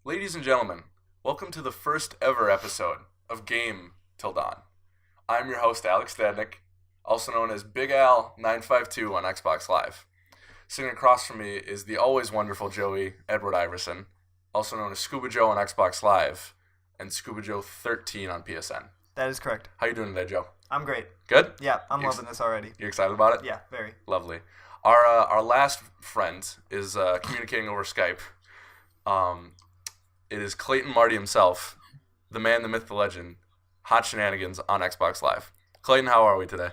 Ladies and gentlemen, welcome to the first ever episode of Game Till Dawn. I'm your host, Alex Stadnick, also known as Big Al952 on Xbox Live. Sitting across from me is the always wonderful Joey Edward Iverson, also known as Scuba Joe on Xbox Live, and Scuba Joe 13 on PSN. That is correct. How you doing today, Joe? I'm great. Good? Yeah, I'm loving this already. You excited about it? Yeah, very. Lovely. Our last friend is communicating over Skype. It is Clayton Marty himself, the man, the myth, the legend, Hot Shenanigans on Xbox Live. Clayton, how are we today?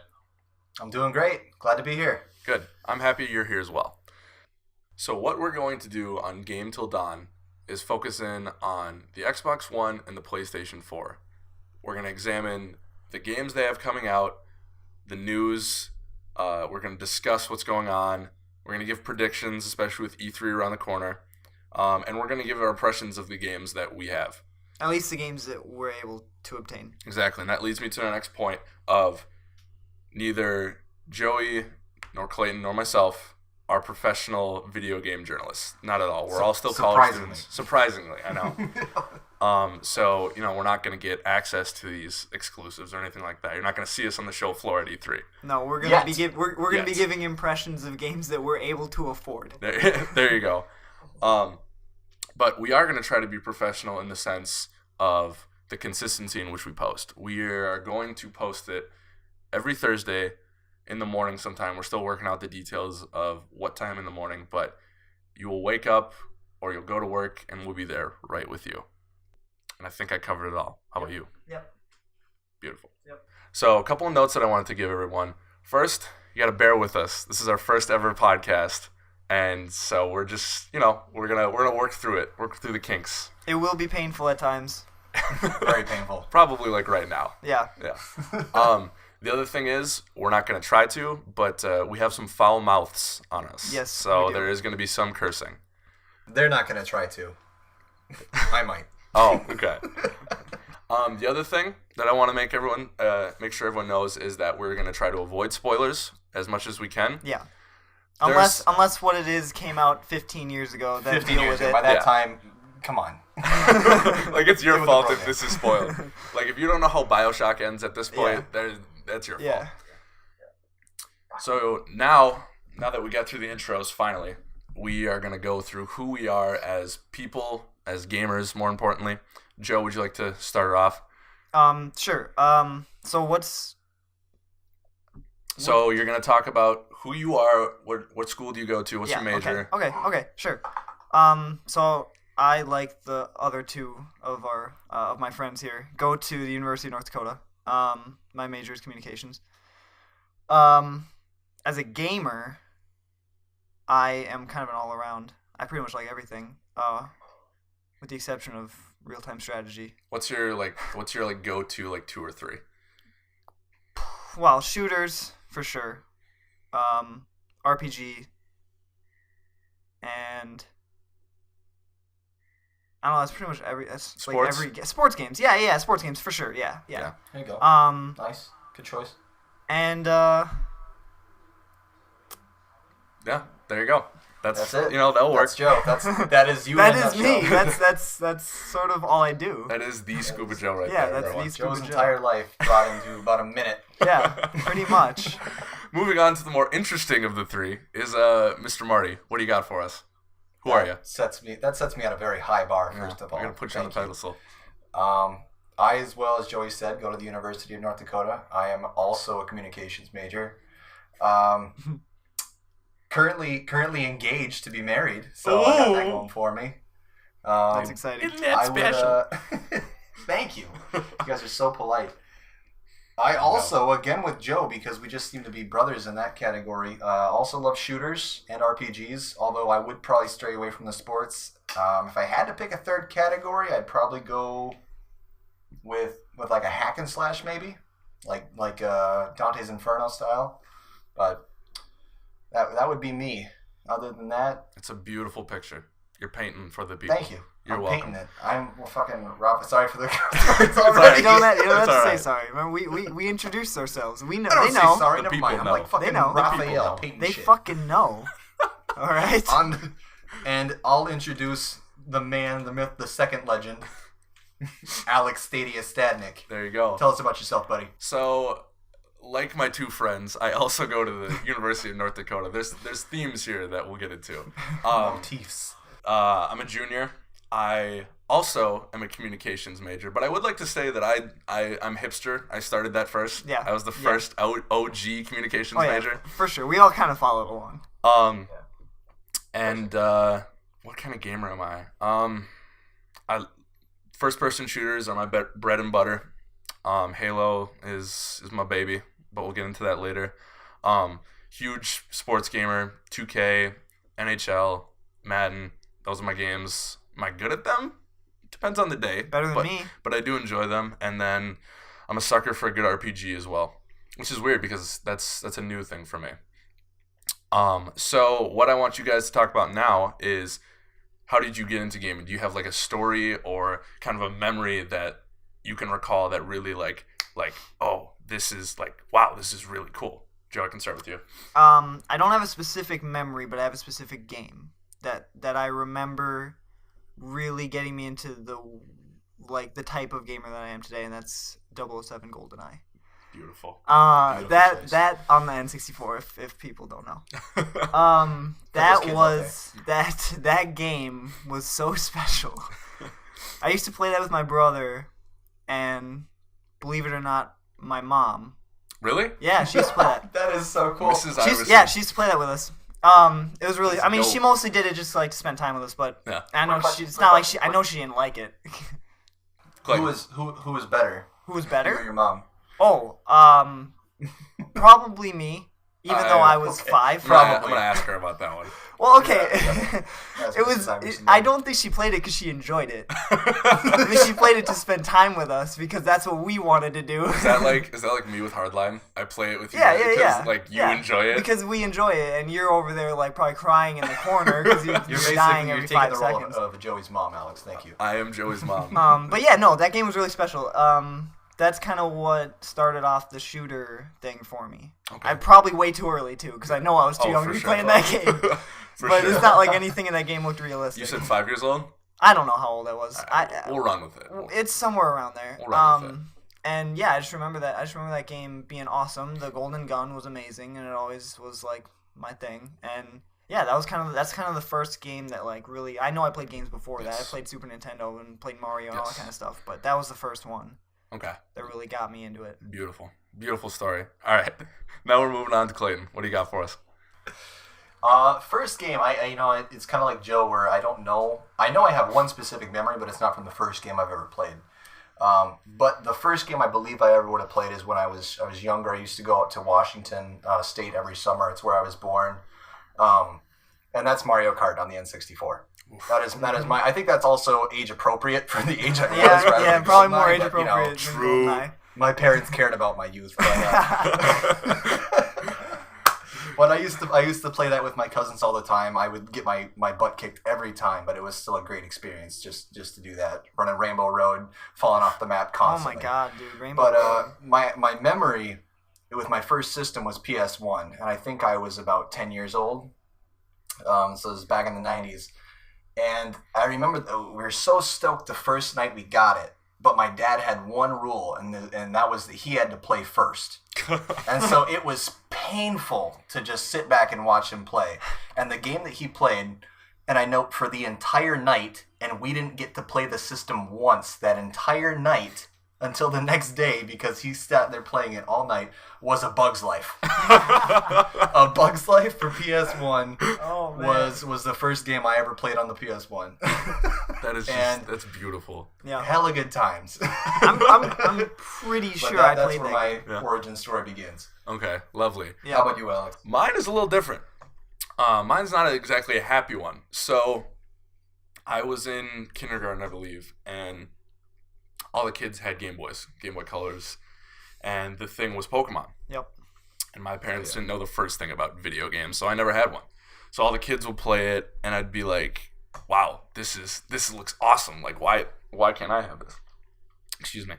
I'm doing great. Glad to be here. Good. I'm happy you're here as well. So what we're going to do on Game Till Dawn is focus in on the Xbox One and the PlayStation 4. We're going to examine the games they have coming out, the news. We're going to discuss what's going on. We're going to give predictions, especially with E3 around the corner. And we're going to give our impressions of the games that we have. At least the games that we're able to obtain. Exactly. And that leads me to the next point of neither Joey nor Clayton nor myself are professional video game journalists. Not at all. We're all still college students. Surprisingly, I know. So, we're not going to get access to these exclusives or anything like that. You're not going to see us on the show floor at E3. No, we're going to we're going to be giving impressions of games that we're able to afford. There you go. But we are going to try to be professional in the sense of the consistency in which we post. We are going to post it every Thursday in the morning sometime. We're still working out the details of what time in the morning, but you will wake up or you'll go to work and we'll be there right with you. And I think I covered it all. How about you? Yep. Beautiful. Yep. So a couple of notes that I wanted to give everyone. First, you got to bear with us. This is our first ever podcast. And so we're just, we're gonna work through it, work through the kinks. It will be painful at times. Very painful. Probably like right now. Yeah. The other thing is, we're not going to try to, but we have some foul mouths on us. Yes. So there is going to be some cursing. They're not going to try to. I might. Oh, okay. The other thing that I want to make sure everyone knows is that we're going to try to avoid spoilers as much as we can. Yeah. Unless what it is came out 15 years ago, then 15 deal years with ago. it. By that time, come on. Like, it's your Deal with fault the if this is spoiled. Like, if you don't know how BioShock ends at this point, that's your fault. Yeah. So now that we got through the intros, finally, we are going to go through who we are as people, as gamers, more importantly. Joe, would you like to start it off? Sure. So you're going to talk about who you are, what school do you go to, what's your major? Okay, sure. So I, like the other two of my friends here, go to the University of North Dakota. My major is communications. As a gamer, I am kind of an all-around. I pretty much like everything, with the exception of real-time strategy. What's your go-to, like, 2 or 3? Well, shooters for sure. RPG, and I don't know. That's pretty much sports? Sports games. Yeah, sports games for sure. Yeah. There you go. Nice, good choice. And yeah, there you go. That's it. That'll work. That's Joe. That is you. That is me. That's sort of all I do. That is the Scuba Joe right there. Yeah, that's the Scuba Joe's Joe. entire life brought into about a minute. Yeah, pretty much. Moving on to the more interesting of the three is Mr. Marty. What do you got for us? Who are you? That sets me at a very high bar, first of all. I'm going to put you on the pedestal. I, as well as Joey said, go to the University of North Dakota. I am also a communications major. Currently engaged to be married, so I got that going for me. That's exciting. Isn't that special? Thank you. You guys are so polite. I also, again with Joe, because we just seem to be brothers in that category, also love shooters and RPGs, although I would probably stray away from the sports. If I had to pick a third category, I'd probably go with like a hack and slash maybe, like Dante's Inferno style, but that would be me. Other than that, it's a beautiful picture. You're painting for the people. Thank you. You're welcome. Painting it. I'm fucking rough. Sorry for the it's already. You don't have to say sorry. Remember, we introduced ourselves. We know. They know. Say sorry. The Never people mind. know. I'm like fucking They know. Raphael painting They shit. fucking know. All right. And I'll introduce the man, the myth, the second legend, Alex Stadia Stadnik. There you go. Tell us about yourself, buddy. So, like my two friends, I also go to the University of North Dakota. There's themes here that we'll get into. Motifs. I'm a junior. I also am a communications major, but I would like to say that I'm hipster. I started that first. Yeah. I was the first OG communications major. For sure. We all kind of followed along. And what kind of gamer am I? First person shooters are my bread and butter. Halo is my baby, but we'll get into that later. Huge sports gamer, 2K, NHL, Madden. Those are my games. Am I good at them? Depends on the day. Better than me. But I do enjoy them. And then I'm a sucker for a good RPG as well, which is weird because that's a new thing for me. So what I want you guys to talk about now is, how did you get into gaming? Do you have like a story or kind of a memory that you can recall that really like oh, this is like, wow, this is really cool? Joe, I can start with you. I don't have a specific memory, but I have a specific game that I remember really getting me into the type of gamer that I am today, and that's 007 GoldenEye. Beautiful. That on the N64, if people don't know. That game was so special. I used to play that with my brother, and believe it or not, my mom. Really? Yeah, she used to play that. That is so cool. Mrs. Iverson. She used to play that with us. It was really. I mean, she mostly did it just like to spend time with us, but yeah. I know it's not like she. I know she didn't like it. Who was better? Who was You better? or your mom? Oh, probably me. Even though I was 5. I'm gonna ask her about that one. Well, okay. That's It was. I don't think she played it because she enjoyed it. I think she played it to spend time with us because that's what we wanted to do. Is that like me with Hardline? I play it with you. Yeah. Because, like, you enjoy it because we enjoy it, and you're over there like probably crying in the corner because you're dying every 5 seconds. Role of Joey's mom, Alex. Thank you. I am Joey's mom. But yeah, no, that game was really special. That's kind of what started off the shooter thing for me. Okay. I'm probably way too early too, because I know I was too young to be playing that game. But it's not like anything in that game looked realistic. You said 5 years old? I don't know how old I was. We'll run with it. It's somewhere around there. We'll run with it. And yeah, I just remember that game being awesome. The golden gun was amazing, and it always was like my thing. And yeah, that's kind of the first game that like really. I know I played games before that. I played Super Nintendo and played Mario and all that kind of stuff, but that was the first one. Okay. That really got me into it. Beautiful. Beautiful story. All right. Now we're moving on to Clayton. What do you got for us? First game, it's kind of like Joe, where I don't know. I know I have one specific memory, but it's not from the first game I've ever played. But the first game I believe I ever would have played is when I was younger. I used to go out to Washington State every summer. It's where I was born. And that's Mario Kart on the N64. That is my. I think that's also age appropriate for the age I was. Yeah, probably more age appropriate. True. My parents cared about my youth. But I used to play that with my cousins all the time. I would get my butt kicked every time, but it was still a great experience just to do that. Running Rainbow Road, falling off the map constantly. Oh my god, dude, Rainbow Road. But my memory with my first system was PS1, and I think I was about 10 years old. So it was back in the 90s. And I remember we were so stoked the first night we got it, but my dad had one rule, and that was that he had to play first. And so it was painful to just sit back and watch him play. And the game that he played, and I note for the entire night, and we didn't get to play the system once that entire night until the next day because he sat there playing it all night, was A Bug's Life. A Bug's Life for PS1 was the first game I ever played on the PS1. That's beautiful. Yeah, hella good times. I'm pretty sure I played that. That's where my origin story begins. Okay, lovely. Yeah. How about you, Alex? Mine is a little different. Mine's not exactly a happy one. So, I was in kindergarten, I believe, and all the kids had Game Boy Colors, and the thing was Pokemon. Yep. And my parents didn't know the first thing about video games, so I never had one. So all the kids would play it, and I'd be like, "Wow, this looks awesome! Like, why can't I have this?" Excuse me.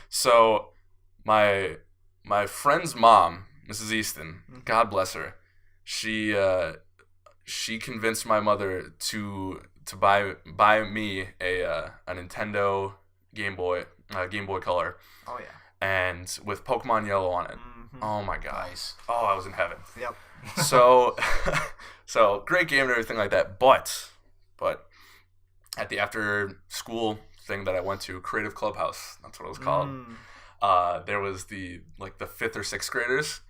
So my friend's mom, Mrs. Easton, God bless her, she convinced my mother to to buy me a Nintendo Game Boy Color, Oh yeah. and with Pokemon Yellow on it. Mm-hmm. Oh my god! Nice. Oh, I was in heaven. Yep. So, so great game and everything like that. But at the after school thing that I went to, Creative Clubhouse, that's what it was called. There was the 5th or 6th graders,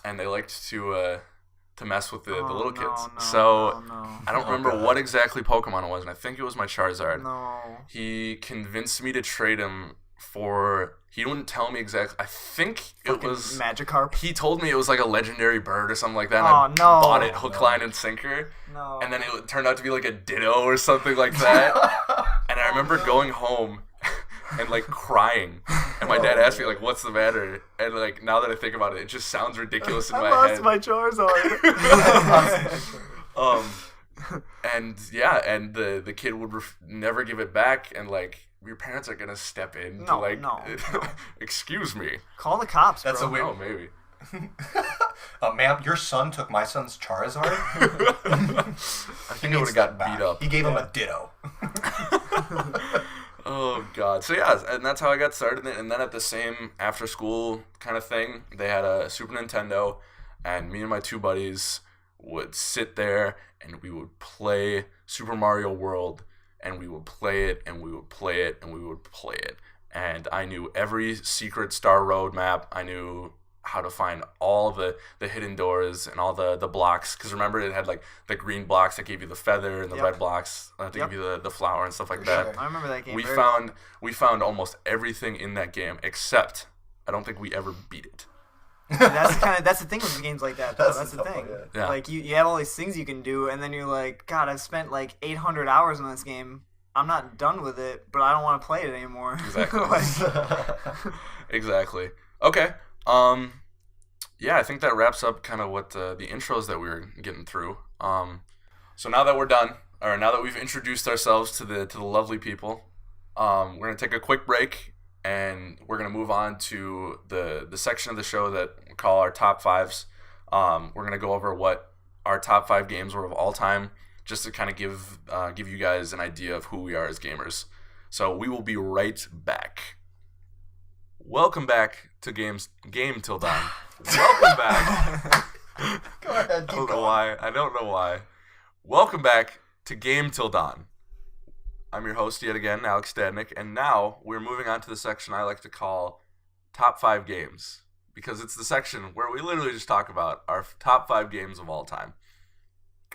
and they liked to mess with the little kids. I don't remember what exactly Pokemon it was, and I think it was my Charizard. No. He convinced me to trade him for. He wouldn't tell me exactly. I think it was Magikarp. He told me it was like a legendary bird or something like that. And Oh, I no. bought it hook, line, and sinker. No. And then it turned out to be like a Ditto or something like that. And I remember going home and like crying. And my dad asked me like, "What's the matter?" And like now that I think about it, it just sounds ridiculous in my I head. lost my Charizard. And yeah, and the kid would never give it back, and like your parents are gonna step in to No, like, no. excuse me. Call the cops, That's bro. a weird. Oh, maybe. Ma'am, your son took my son's Charizard. I think I would have got beat up. He gave him a Ditto. Oh god. So yeah, and that's how I got started. And then at the same after school kind of thing, they had a Super Nintendo, and me and my 2 buddies would sit there and we would play Super Mario World, and we would play it and we would play it and we would play it. And I knew every secret Star Road map. I knew how to find all the hidden doors and all the blocks, because remember it had like the green blocks that gave you the feather and the red blocks that gave you the flower and stuff like that. Sure. I remember that game. We found almost everything in that game, except I don't think we ever beat it. That's the thing with games like that, though. That's the tough thing. one, yeah. Like you have all these things you can do, and then you're like, God, I've spent like 800 hours on this game. I'm not done with it, but I don't want to play it anymore. Exactly. Like, Exactly. Okay. Yeah, I think that wraps up kind of what the intros that we were getting through. So now that we're done, or now that we've introduced ourselves to the lovely people, we're gonna take a quick break, and we're gonna move on to the section of the show that we call our top 5s. We're gonna go over what our top 5 games were of all time, just to kind of give you guys an idea of who we are as gamers. So we will be right back. Welcome back to Game Till Dawn. Welcome back. Go ahead. I don't know why. Welcome back to Game Till Dawn. I'm your host yet again, Alex Stadnick, and now we're moving on to the section I like to call Top 5 Games, because it's the section where we literally just talk about our top 5 games of all time.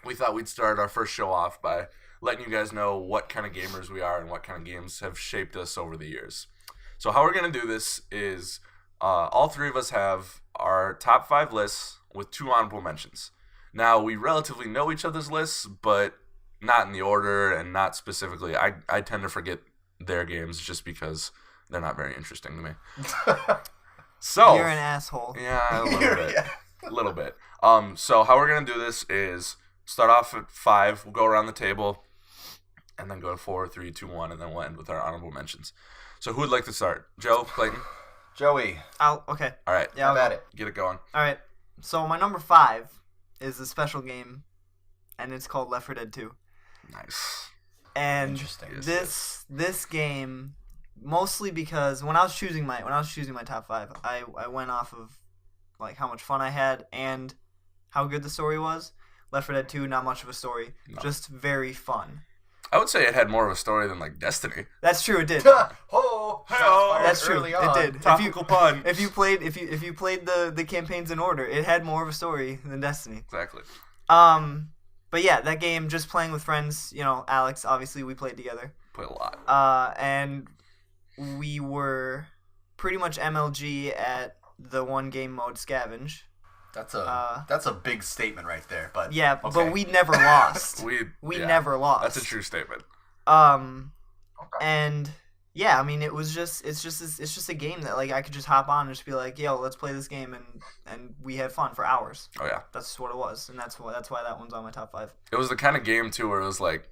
We thought we'd start our first show off by letting you guys know what kind of gamers we are and what kind of games have shaped us over the years. So how we're going to do this is all 3 of us have our top 5 lists with 2 honorable mentions. Now, we relatively know each other's lists, but not in the order and not specifically. I tend to forget their games just because they're not very interesting to me. So you're an asshole. Yeah, a little bit. A little bit. So how we're going to do this is start off at 5. We'll go around the table and then go to 4, 3, 2, 1, and then we'll end with our honorable mentions. So who would like to start? Joe, Clayton? Joey. Okay. All right. Yeah, Have at it. Get it going. All right. So my number 5 is a special game, and it's called Left 4 Dead 2. Nice. And Interesting. this game, mostly because when I was choosing my top 5, I went off of like how much fun I had and how good the story was. Left 4 Dead 2, not much of a story, just very fun. I would say it had more of a story than like Destiny. That's true. It did. Oh, That's true. early on. It did. Topical pun. If you played the campaigns in order, it had more of a story than Destiny. Exactly. But yeah, that game, just playing with friends. You know, Alex. Obviously, we played together. Played a lot. And we were pretty much MLG at the one game mode Scavenge. That's a big statement right there. But yeah, okay. but we never lost. We never lost. That's a true statement. And yeah, I mean, it's just a game that like I could just hop on and just be like, yo, let's play this game, and we had fun for hours. Oh yeah. That's just what it was, and that's why that one's on my top 5. It was the kind of game too where it was like,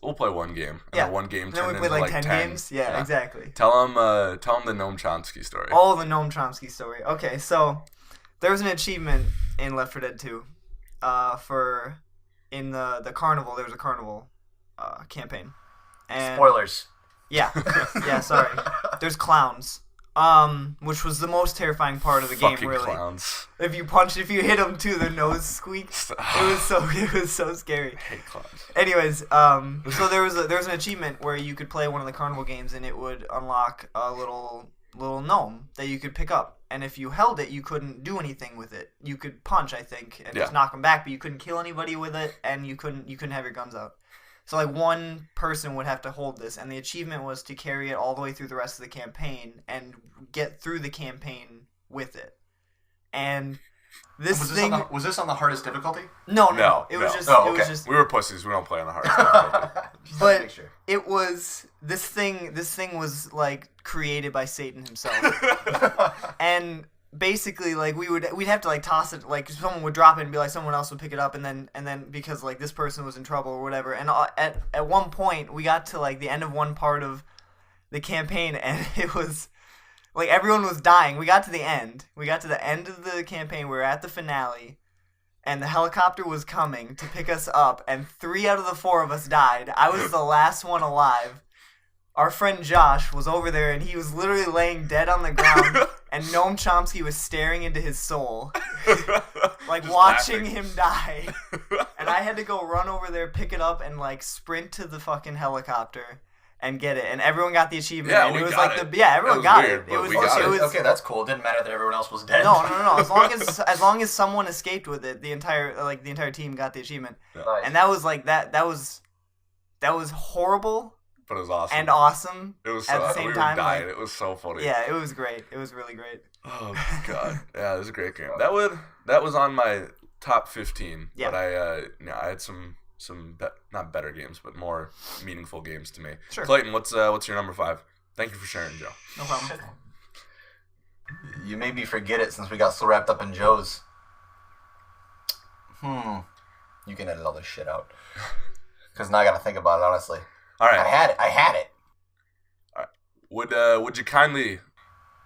we'll play one game. And then one game And then turned we played into like 10 games. Yeah, exactly. Tell them the Noam Chomsky story. Oh, the Noam Chomsky story. Okay, so there was an achievement in Left 4 Dead 2. In the carnival, there was a carnival campaign. And Spoilers. Yeah, yeah. Sorry. There's clowns. Which was the most terrifying part of the game. Fucking Really. clowns. If you hit them too, their nose squeaks. It was so scary. I hate clowns. Anyways, so there was an achievement where you could play one of the carnival games and it would unlock a little gnome that you could pick up. And if you held it, you couldn't do anything with it. You could punch, I think, and just knock them back, but you couldn't kill anybody with it, and you couldn't have your guns out. So like one person would have to hold this, and the achievement was to carry it all the way through the rest of the campaign and get through the campaign with it. And this was this on the hardest difficulty? No. It was just we were pussies. We don't play on the hardest. But it was this thing was like created by Satan himself. And basically, like we'd have to like toss it, like someone would drop it and be like someone else would pick it up, and then because like this person was in trouble or whatever. And at one point we got to like the end of one part of the campaign, and it was like everyone was dying. We got to the end of the campaign. We were at the finale, and the helicopter was coming to pick us up, and 3 out of the 4 of us died. I was the last one alive. Our friend Josh was over there, and he was literally laying dead on the ground, and Noam Chomsky was staring into his soul, like just watching him die. And I had to go run over there, pick it up, and like sprint to the fucking helicopter and get it. And everyone got the achievement. Yeah, and we it was got like it. Everyone got weird, it. It was okay. That's cool. It didn't matter that everyone else was dead. No. As long as someone escaped with it, the entire team got the achievement. Nice. And that was like that was horrible. But it was awesome. And awesome. It was at the same time. We were dying. It was so funny. Yeah, it was great. It was really great. Oh god. Yeah, it was a great game. That was on my top 15. Yeah. But I had some not better games, but more meaningful games to me. Sure. Clayton, what's your number 5? Thank you for sharing, Joe. No problem. You made me forget it since we got so wrapped up in Joe's. You can edit all this shit out. Because now I gotta think about it, honestly. All right. I had it. All right. Would you kindly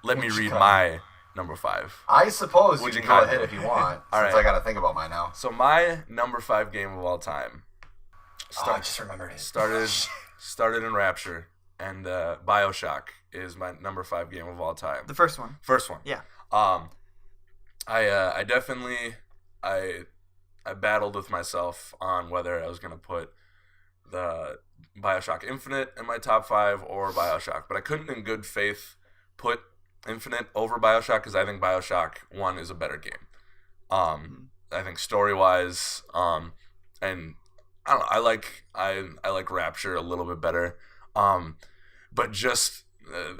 let me read my number 5? I suppose Would you you can go kindly? ahead if you want. All since right. I gotta think about mine now. So my number 5 game of all time I just remembered it. started in Rapture, and BioShock is my number 5 game of all time. The first one. First one. Yeah. I definitely I battled with myself on whether I was gonna put the BioShock Infinite in my top 5 or BioShock, but I couldn't in good faith put Infinite over BioShock because I think BioShock 1 is a better game. I think story wise, and I don't know, I like Rapture a little bit better. But just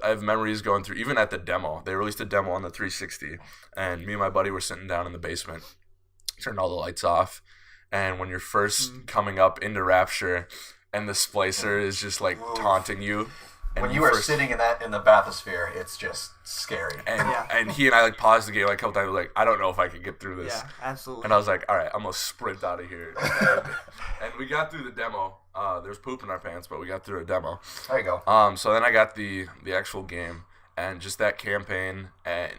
I have memories going through, even at the demo. They released a demo on the 360, and me and my buddy were sitting down in the basement, turned all the lights off, and when you're first coming up into Rapture, and the splicer is just like taunting you. And when you are sitting in the bathysphere, it's just scary. And he and I like paused the game like a couple times, like, I don't know if I could get through this. Yeah, absolutely. And I was like, all right, I'm gonna sprint out of here. And we got through the demo. There's poop in our pants, but we got through a demo. There you go. So then I got the actual game, and just that campaign and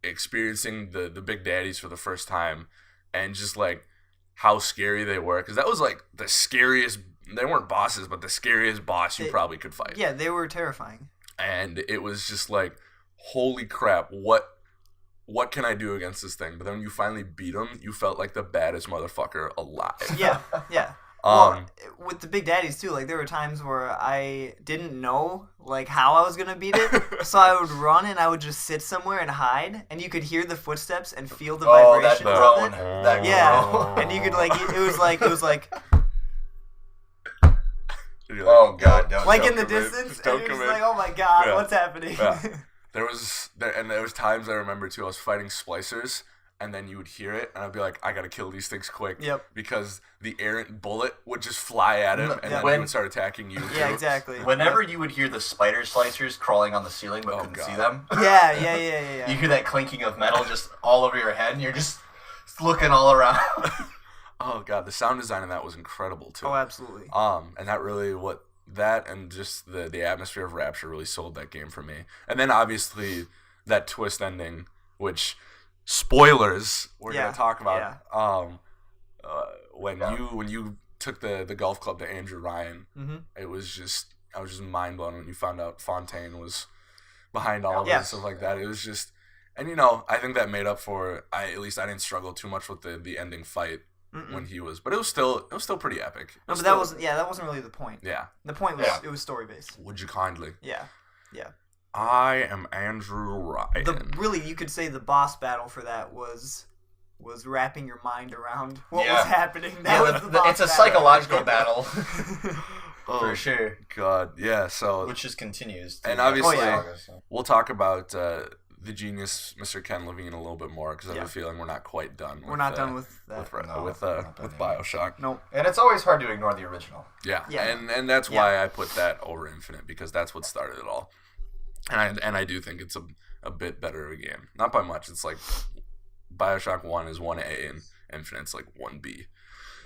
experiencing the Big Daddies for the first time, and just like how scary they were, because that was like the scariest. They weren't bosses, but the scariest boss you probably could fight. Yeah, they were terrifying. And it was just like, holy crap, what can I do against this thing? But then when you finally beat him, you felt like the baddest motherfucker alive. Yeah. Well, with the Big Daddies too, like there were times where I didn't know like how I was gonna beat it, so I would run and I would just sit somewhere and hide, and you could hear the footsteps and feel the vibrations that of groan. it. That Yeah, and you could like it was like oh god, don't like don't in the commit. distance, Just and don't you're just commit. like, oh my god, Yeah. what's happening? Yeah. There was times I remember too, I was fighting splicers, and then you would hear it, and I'd be like, I gotta kill these things quick. Yep. Because the errant bullet would just fly at him, and then he would start attacking you. Yeah, too. exactly. Whenever you would hear the spider slicers crawling on the ceiling but couldn't see them, Yeah. you hear that clinking of metal just all over your head, and you're just looking all around. Oh god, the sound design in that was incredible too. Oh, absolutely. And that really that and just the atmosphere of Rapture really sold that game for me. And then obviously that twist ending, which spoilers we're gonna talk about. When you took the golf club to Andrew Ryan, Mm-hmm. I was just mind blown when you found out Fontaine was behind all of it Yeah. and stuff like that. It was just, and I think that made up for at least I didn't struggle too much with the ending fight when he was, but it was still pretty epic. No, but that wasn't really the point. Yeah. The point was it was story based. Would you kindly? Yeah. I am Andrew Ryan. Really, you could say the boss battle for that was wrapping your mind around what Yeah. was happening. That was the boss it's a battle. psychological battle. Oh, For sure. God, yeah. So Which just continues. And obviously- So. we'll talk about the genius, Mr. Ken Levine, a little bit more because I have Yeah. a feeling we're not quite done. We're not done with that. with not done yet. Bioshock. Nope. And it's always hard to ignore the original. Yeah, Yeah. and that's why I put that over Infinite, because that's what started it all. And I do think it's a bit better of a game, not by much. It's like Bioshock 1 is 1A and Infinite's like 1B.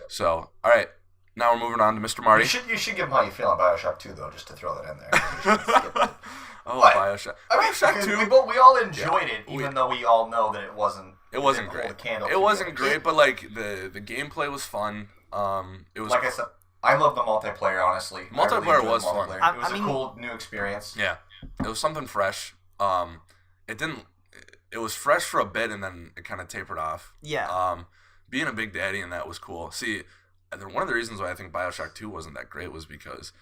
So all right, now we're moving on to Mr. Marty. You should give him how you feel on Bioshock 2, though, just to throw that in there. You should skip it. Oh, What? Bioshock. I mean, Bioshock 2. we all enjoyed it, We- even though we all know that it wasn't. It wasn't didn't hold great. a candle It to wasn't great, but like the gameplay was fun. It was Like I said, I love the multiplayer. Honestly, I Multiplayer enjoyed was the fun. multiplayer. It was I mean- a cool new experience. Yeah, it was something fresh. It didn't. It was fresh for a bit, and then it kind of tapered off. Yeah. Being a big daddy and that was cool. See, one of the reasons why I think Bioshock 2 wasn't that great was because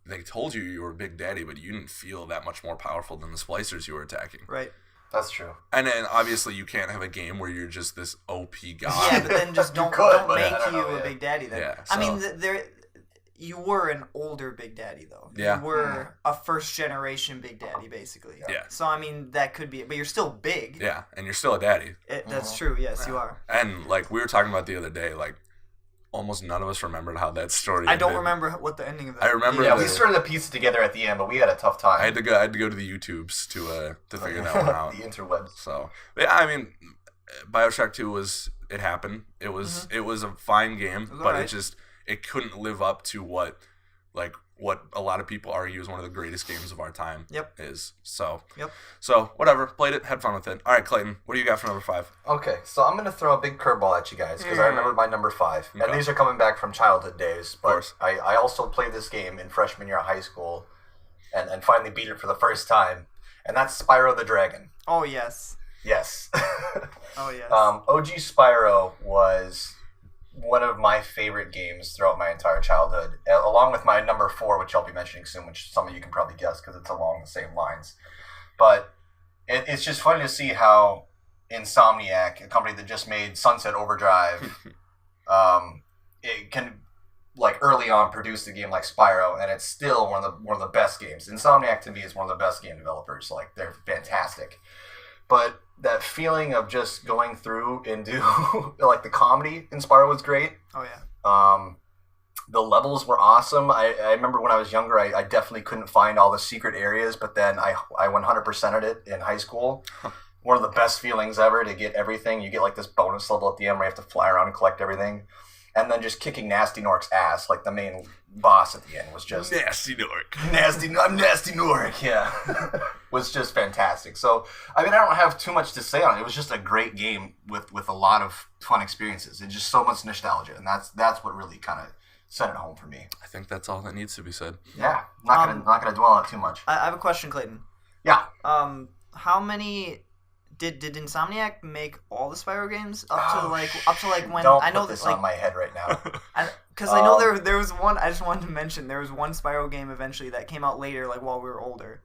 they told you were a big daddy, but you didn't feel that much more powerful than the splicers you were attacking. Right. That's true. And then obviously you can't have a game where you're just this OP god. Yeah, but then just You don't could, but make I don't you know, a yeah. big daddy then. Yeah, I mean, so- you were an older big daddy though. Yeah. You were a first generation big daddy basically. Yeah. So I mean, that could be, but you're still big. Yeah, and you're still a daddy. That's true. Yes, you are. And like we were talking about the other day, like almost none of us remembered how that story I don't ended. remember what the ending of that. I remember Yeah, the- we started to piece it together at the end, but we had a tough time. I had to go to the YouTubes to figure that one out. The interwebs. So yeah, I mean, Bioshock 2 it happened. It was a fine game, was but alright. it couldn't live up to what a lot of people argue is one of the greatest games of our time. Yep. Is so. Yep. So whatever, played it, had fun with it. All right, Clayton, what do you got for number 5? Okay, so I'm going to throw a big curveball at you guys because I remember my number 5. Okay. And these are coming back from childhood days. But course. I also played this game in freshman year of high school and finally beat it for the first time. And that's Spyro the Dragon. Oh yes. Yes. Oh yes. OG Spyro was one of my favorite games throughout my entire childhood, along with my number 4, which I'll be mentioning soon, which some of you can probably guess because it's along the same lines. But it's just funny to see how Insomniac, a company that just made Sunset Overdrive, it can like early on produce a game like Spyro, and it's still one of the best games. Insomniac to me is one of the best game developers. Like they're fantastic. But that feeling of just going through and do like the comedy in Spyro was great. Oh yeah. The levels were awesome. I remember when I was younger, I definitely couldn't find all the secret areas, but then I 100%ed it in high school. One of the best feelings ever to get everything. You get like this bonus level at the end where you have to fly around and collect everything. And then just kicking Nasty Nork's ass, like the main boss at the end was just... Nasty Nork. I'm Nasty Nork, yeah. Was just fantastic. So, I mean, I don't have too much to say on it. It was just a great game with a lot of fun experiences and just so much nostalgia. And that's what really kind of set it home for me. I think that's all that needs to be said. Yeah, not gonna dwell on it too much. I have a question, Clayton. Yeah. How many did Insomniac make all the Spyro games up to like when Don't I know put that this like on my head right now. because I know there was one I just wanted to mention there was one Spyro game eventually that came out later like while we were older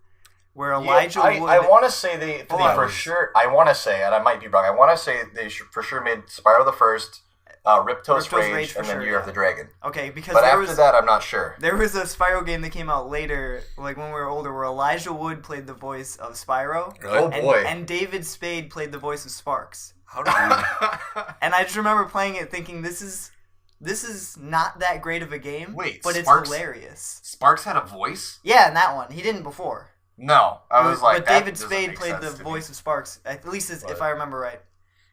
where Elijah Wood. I want to say they for on. sure. I want to say, and I might be wrong. I want to say they for sure made Spyro the First, Ripto's Rage, for and then sure, Year of the Dragon. Okay, because But there after was that, I'm not sure. there was a Spyro game that came out later like when we were older where Elijah Wood played the voice of Spyro. Really? Oh, boy. And David Spade played the voice of Sparks. How did you... And I just remember playing it thinking this is not that great of a game, Wait, but Sparks? it's hilarious. Sparks had a voice? Yeah, in that one. He didn't before. No, I was like, but that David doesn't Spade make played the sense to me. voice of Sparks, at least if I remember right.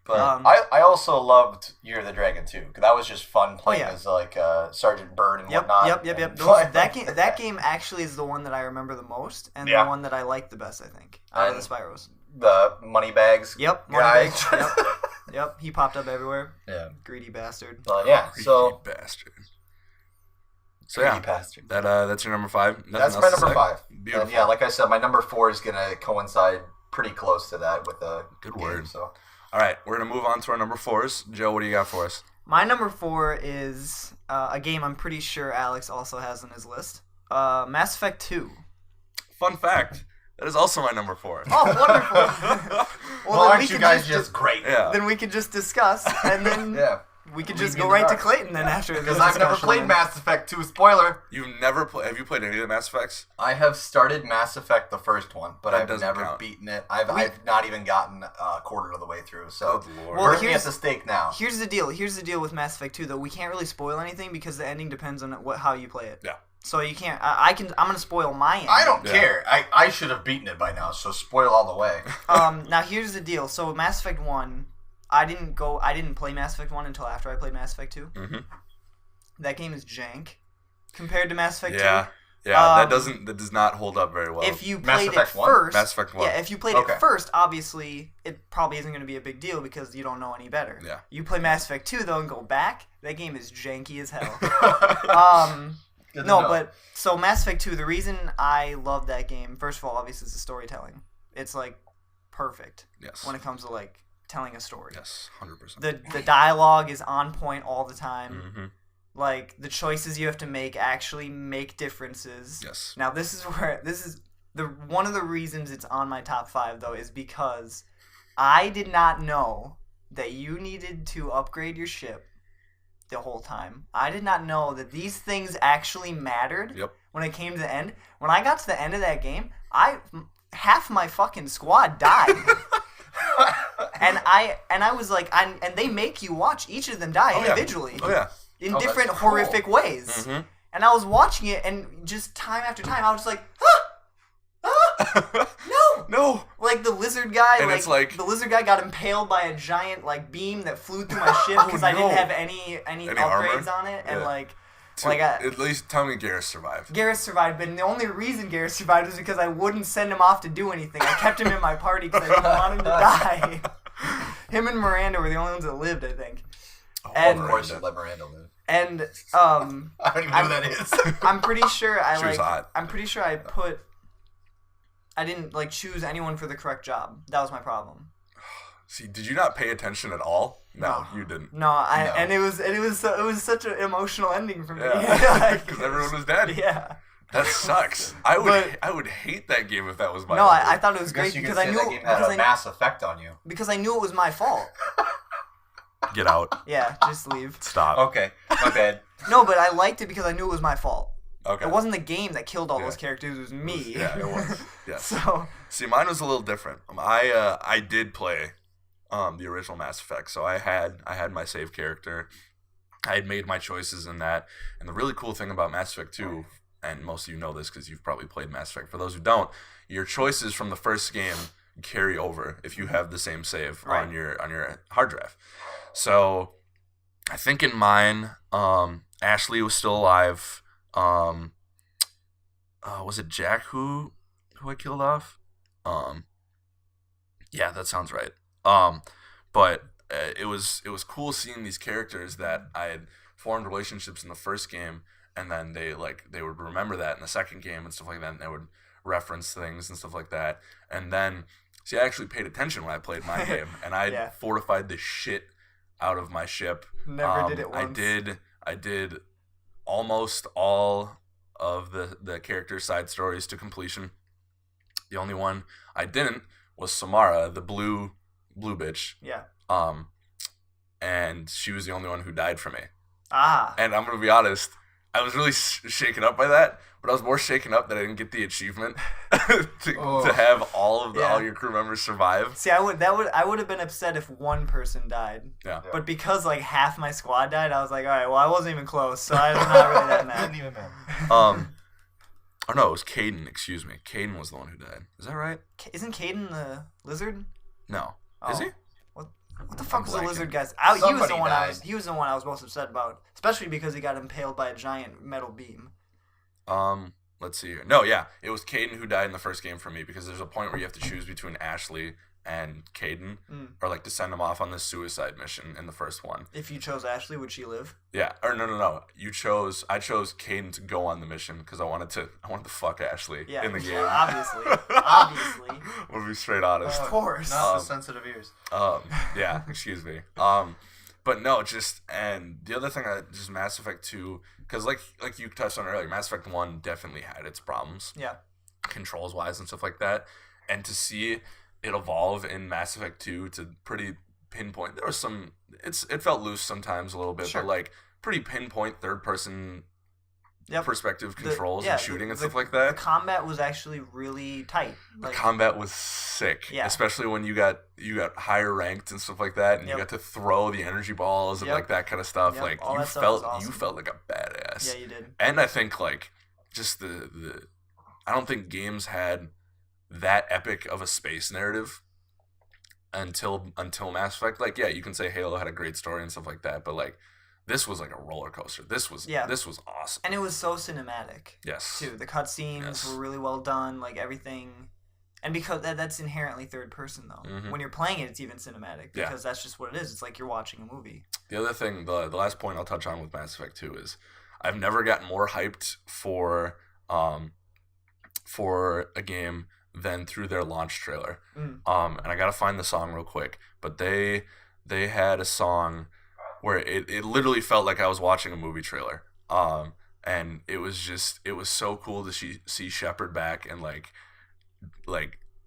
But Um, I also loved Year of the Dragon too, because that was just fun playing yeah. as like Sergeant Bird and Yep, whatnot. yep. and That game actually is the one that I remember the most, and Yeah. the one that I like the best. I think out of And- the Spyros. The money bags. Yep, guy. Yep. He popped up everywhere. Yeah. Greedy bastard. But yeah, so bastard. So yeah, Greedy bastard. that's your number 5. Nothing That's else my to number say? 5. Beautiful. And yeah, like I said, my number 4 is gonna coincide pretty close to that with the Good game, word. So All right, we're gonna move on to our number 4s. Joe, what do you got for us? My number 4 is a game I'm pretty sure Alex also has on his list. Mass Effect 2. Fun fact: that is also my number 4. Oh, wonderful. well, then aren't we you could guys just great? Yeah. Then we could just discuss, and then Yeah. we could Leave just me go in the right to dark. Clayton then after this Because I've never discussion. played Mass Effect 2. Spoiler. You've never have you played any of the Mass Effects? I have started Mass Effect, the first one, but That I've doesn't never count. beaten it. I've not even gotten a quarter of the way through. So Good lord. Well, burn me at the stake now. Here's the deal. Here's the deal with Mass Effect 2, though. We can't really spoil anything because the ending depends on how you play it. Yeah. So you can't. I'm gonna spoil my ending. I don't Yeah. care. I should have beaten it by now. So spoil all the way. Now here's the deal. So Mass Effect 1, I didn't play Mass Effect 1 until after I played Mass Effect 2. Mm-hmm. That game is jank compared to Mass Effect 2. Yeah. That does not hold up very well. If you Mass played it Effect 1? first, Mass Effect 1. yeah, if you played Okay. it first, obviously it probably isn't going to be a big deal because you don't know any better. Yeah. You play Mass Effect 2 though and go back, that game is janky as hell. Good to No, know. but so Mass Effect 2, the reason I love that game, first of all, obviously is the storytelling. It's like perfect Yes. when it comes to like telling a story. Yes, 100%. The dialogue is on point all the time. Mm-hmm. Like the choices you have to make actually make differences. Yes. Now this is one of the reasons it's on my top 5 though is because I did not know that you needed to upgrade your ship the whole time. I did not know that these things actually mattered. Yep. When it came to the end. When I got to the end of that game, half my fucking squad died. and I was like, and they make you watch each of them die individually. Oh yeah. In Oh, different that's cool. horrific ways. Mm-hmm. And I was watching it, and just time after time, I was just like, no! No. Like the lizard guy, And it's like- the lizard guy got impaled by a giant like beam that flew through my ship Oh, because I no. didn't have any upgrades armor? on it, and Yeah. At least tell me Garrus survived. Garrus survived, but the only reason Garrus survived was because I wouldn't send him off to do anything. I kept him in my party because I didn't want him to die. Him and Miranda were the only ones that lived, I think. Oh, And- Of course, you let Miranda live. And I don't even know who that is. I'm pretty sure She was hot. I'm pretty sure I didn't like choose anyone for the correct job. That was my problem. See, did you not pay attention at all? No, you didn't. No, No. and it was such an emotional ending for me. Yeah, because everyone was dead. Yeah. That sucks. I would hate that game if that was my. No, ending. I thought it was I guess great you because could I say knew that game had a mass effect on you. because I knew it was my fault. Get out. Yeah, just leave. Stop. Okay, my bad. No, but I liked it because I knew it was my fault. Okay. It wasn't the game that killed all Yeah. those characters. It was me. Yeah, it was. Yes. So See, mine was a little different. I did play the original Mass Effect, so I had my save character. I had made my choices in that, and the really cool thing about Mass Effect 2, and most of you know this because you've probably played Mass Effect. For those who don't, your choices from the first game carry over if you have the same save Right. on your hard drive. So I think in mine, Ashley was still alive. Was it Jack who I killed off? Yeah, that sounds right. But it was cool seeing these characters that I had formed relationships in the first game, and then they would remember that in the second game and stuff like that, and they would reference things and stuff like that. And then, see, I actually paid attention when I played my game, and I Yeah. fortified the shit out of my ship. never did it once. I did almost all of the character side stories to completion. The only one I didn't was Samara, the blue bitch. Yeah. And she was the only one who died for me. Ah. And I'm gonna be honest, I was really shaken up by that, but I was more shaken up that I didn't get the achievement to have all your crew members survive. See, I would have been upset if one person died. Yeah. But because like half my squad died, I was like, all right, well, I wasn't even close, so I was not really that mad. Didn't even matter. Oh no, it was Caden. Excuse me, Caden was the one who died. Is that right? Isn't Caden the lizard? No, Oh. is he? What the fuck was the blanking. lizard guy's? He was the Somebody one died. he was the one I was most upset about, especially because he got impaled by a giant metal beam. Let's see here. No, yeah, it was Caden who died in the first game for me because there's a point where you have to choose between Ashley and Caden, or like to send them off on this suicide mission in the first one. If you chose Ashley, would she live? Yeah, or no. I chose Caden to go on the mission because I wanted to fuck Ashley in the game. Obviously. We'll be straight honest. Of course. Not the sensitive ears. Yeah, excuse me. But no, and the other thing just Mass Effect 2, because like you touched on earlier, Mass Effect 1 definitely had its problems. Yeah. Controls wise and stuff like that, and to see it evolve in Mass Effect 2 to pretty pinpoint. There was some. It felt loose sometimes a little bit, sure. but like pretty pinpoint third person perspective controls and shooting and stuff like that. The combat was actually really tight. The combat was sick, especially when you got higher ranked and stuff like that, and you got to throw the energy balls and like that kind of stuff. Like you felt like a badass. Yeah, you did. And I think like just the I don't think games had that epic of a space narrative until Mass Effect. Like, yeah, you can say Halo had a great story and stuff like that, but like this was like a roller coaster. This was awesome. And it was so cinematic. Yes. Too. The cutscenes were really well done, like everything. And because that's inherently third person though. Mm-hmm. When you're playing it, it's even cinematic because that's just what it is. It's like you're watching a movie. The other thing, the last point I'll touch on with Mass Effect 2 is I've never gotten more hyped for a game than through their launch trailer. And I gotta find the song real quick, but they had a song where it literally felt like I was watching a movie trailer. And it was so cool to see Shepard back, and like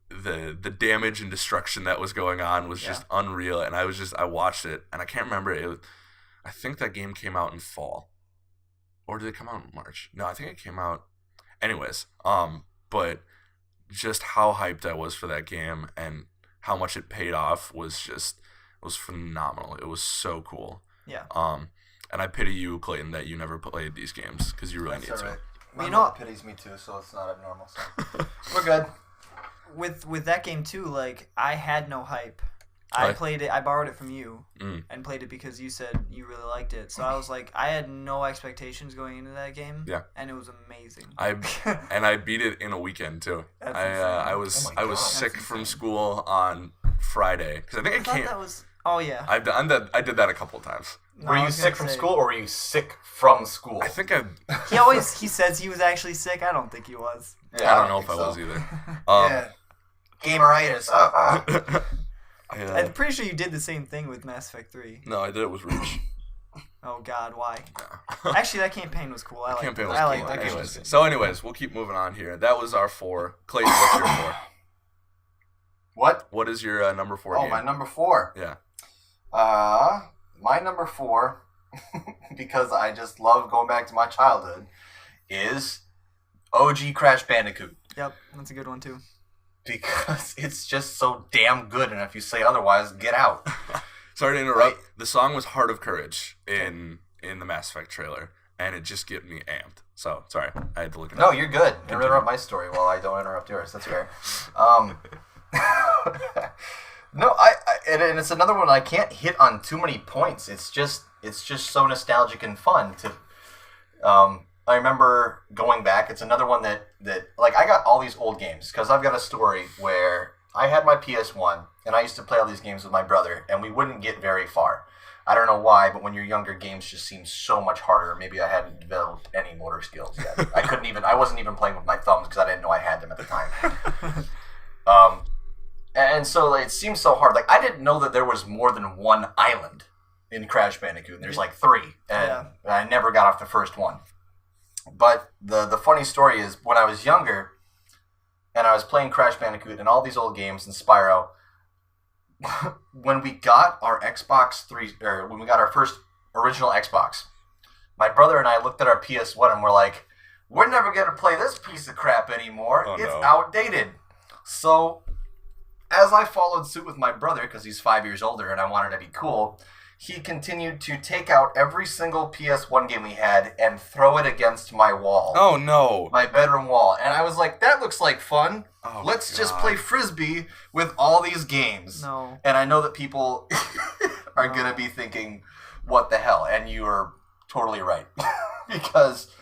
the damage and destruction that was going on was just unreal. And I watched it, and I can't remember I think that game came out in fall, or did it come out in March? No, I think it came out. Anyways, but just how hyped I was for that game and how much it paid off was phenomenal. It was so cool. Yeah. And I pity you, Clayton, that you never played these games because you really need to. Right. Well, My mom pities me too, so it's not abnormal. So. We're good. With that game too, like I had no hype. I played it. I borrowed it from you and played it because you said you really liked it. So I was like, I had no expectations going into that game. Yeah, and it was amazing. I beat it in a weekend too. I was sick from school on Friday because I think it came. That was. Oh yeah. I did that a couple of times. No, were you sick from school or were you sick from school? I think He says he was actually sick. I don't think he was. Yeah, I don't know if I was either. Yeah. Gameritis. I'm pretty sure you did the same thing with Mass Effect 3. No, I did it with Reach. Oh God, why? Actually, that campaign was cool. I liked it. Anyways, we'll keep moving on here. That was our 4. Clayton, what's your 4? What? What is your number 4 game? Oh, my number 4. Yeah. My number 4, because I just love going back to my childhood, is OG Crash Bandicoot. Yep, that's a good one too. Because it's just so damn good, and if you say otherwise, get out. Sorry to interrupt. Right. The song was Heart of Courage in the Mass Effect trailer, and it just get me amped. So, sorry, I had to look it up. No, you're good. Interrupt my story while I don't interrupt yours. That's fair. No, and it's another one I can't hit on too many points. It's just so nostalgic and fun to. I remember going back. It's another one that like I got all these old games because I've got a story where I had my PS1 and I used to play all these games with my brother and we wouldn't get very far. I don't know why, but when you're younger, games just seem so much harder. Maybe I hadn't developed any motor skills yet. I wasn't even playing with my thumbs because I didn't know I had them at the time. And so it seems so hard. Like I didn't know that there was more than one island in Crash Bandicoot. And there's like 3, and I never got off the first one. But the funny story is when I was younger and I was playing Crash Bandicoot and all these old games and Spyro, when we got our Xbox 3, or when we got our first original Xbox, my brother and I looked at our PS1 and we're like, we're never going to play this piece of crap anymore. Oh, it's outdated. So as I followed suit with my brother, because he's 5 years older and I wanted to be cool, he continued to take out every single PS1 game we had and throw it against my wall. Oh, no. My bedroom wall. And I was like, that looks like fun. Oh, Let's just play Frisbee with all these games. No. And I know that people are going to be thinking, what the hell? And you are totally right. Because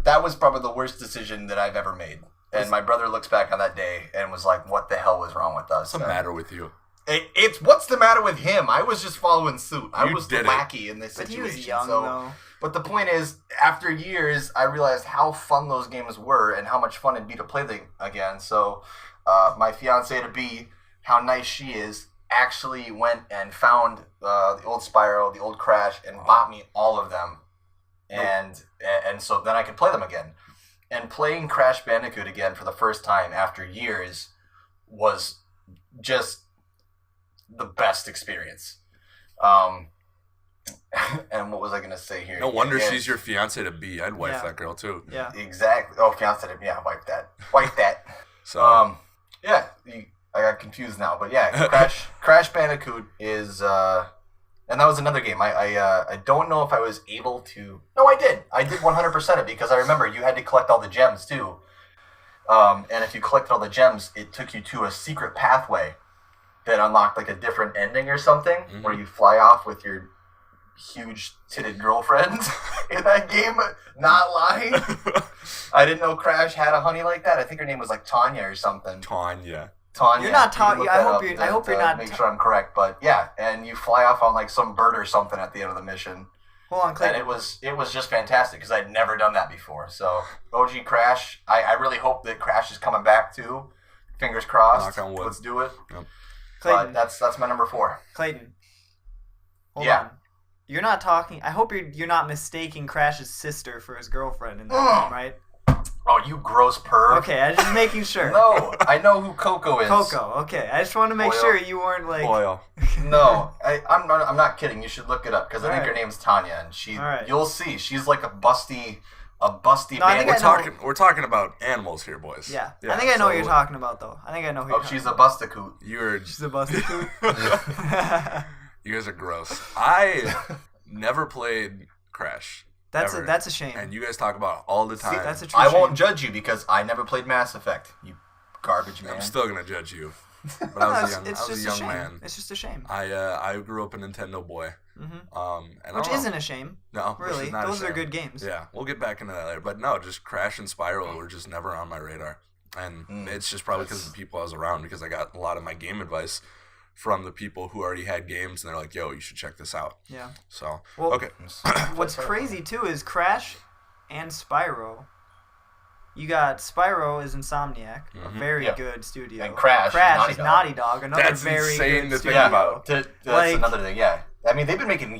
that was probably the worst decision that I've ever made. And my brother looks back on that day and was like, what the hell was wrong with us? What's the matter with you? It's what's the matter with him? I was just following suit. I was the did it. wacky in this But situation. he was young, so, though. But the point is, after years, I realized how fun those games were and how much fun it'd be to play them again. So my fiancée-to-be, how nice she is, actually went and found the old Spyro, the old Crash, and bought me all of them. And so then I could play them again. And playing Crash Bandicoot again for the first time after years was just the best experience. And what was I going to say here? No wonder she's your fiance to be. I'd wife that girl too. Yeah. Exactly. Oh, fiance to be. Yeah, wipe that. Wipe that. So yeah, I got confused now, but yeah, Crash Bandicoot is, and that was another game. I don't know if I was able to. No, I did. I did 100% it because I remember you had to collect all the gems too. And if you collected all the gems, it took you to a secret pathway that unlocked like a different ending or something, where you fly off with your huge titted girlfriend in that game. Not lying. I didn't know Crash had a honey like that. I think her name was like Tanya or something. Tanya. You're not Tanya. I hope you're not. Make sure I'm correct, but yeah, and you fly off on like some bird or something at the end of the mission. Hold on, Clayton. And it was just fantastic because I'd never done that before. So OG Crash, I really hope that Crash is coming back too. Fingers crossed. Knock on wood. Let's do it. Yep. Clayton. But that's my number 4. Clayton. Hold Yeah. on. You're not talking. I hope you're not mistaking Crash's sister for his girlfriend in that game, right? Oh, you gross perv. Okay, I'm just making sure. No, I know who Coco is. Coco. Okay, I just want to make Oil. sure you weren't like. Oil. No, I'm not kidding. You should look it up because I think her name's Tanya, and Alright. you'll see she's like a busty No, I think bandit. We're talking about animals here, boys. Yeah. I think I know what you're so talking about, though. I think I know who you're Oh, talking she's a about. bustacoot. She's a bustacoot. You guys are gross. I never played Crash. That's ever. a shame. And you guys talk about it all the time. that's a true I shame. won't judge you because I never played Mass Effect. You garbage man. I'm still gonna judge you. But I was a young shame. man. It's just a shame. I grew up a Nintendo boy. And Which isn't a shame. No, really. Those are good games. Yeah, we'll get back into that later. But no, just Crash and Spyro were just never on my radar. And it's just probably because of the people I was around, because I got a lot of my game advice from the people who already had games, and they're like, yo, you should check this out. Yeah. So, Well, okay. What's crazy, too, is Crash and Spyro. You got Spyro is Insomniac, a very good studio. And Crash is Naughty Dog, another That's very insane good to studio. think about. That's Like- another thing, yeah. I mean, they've been making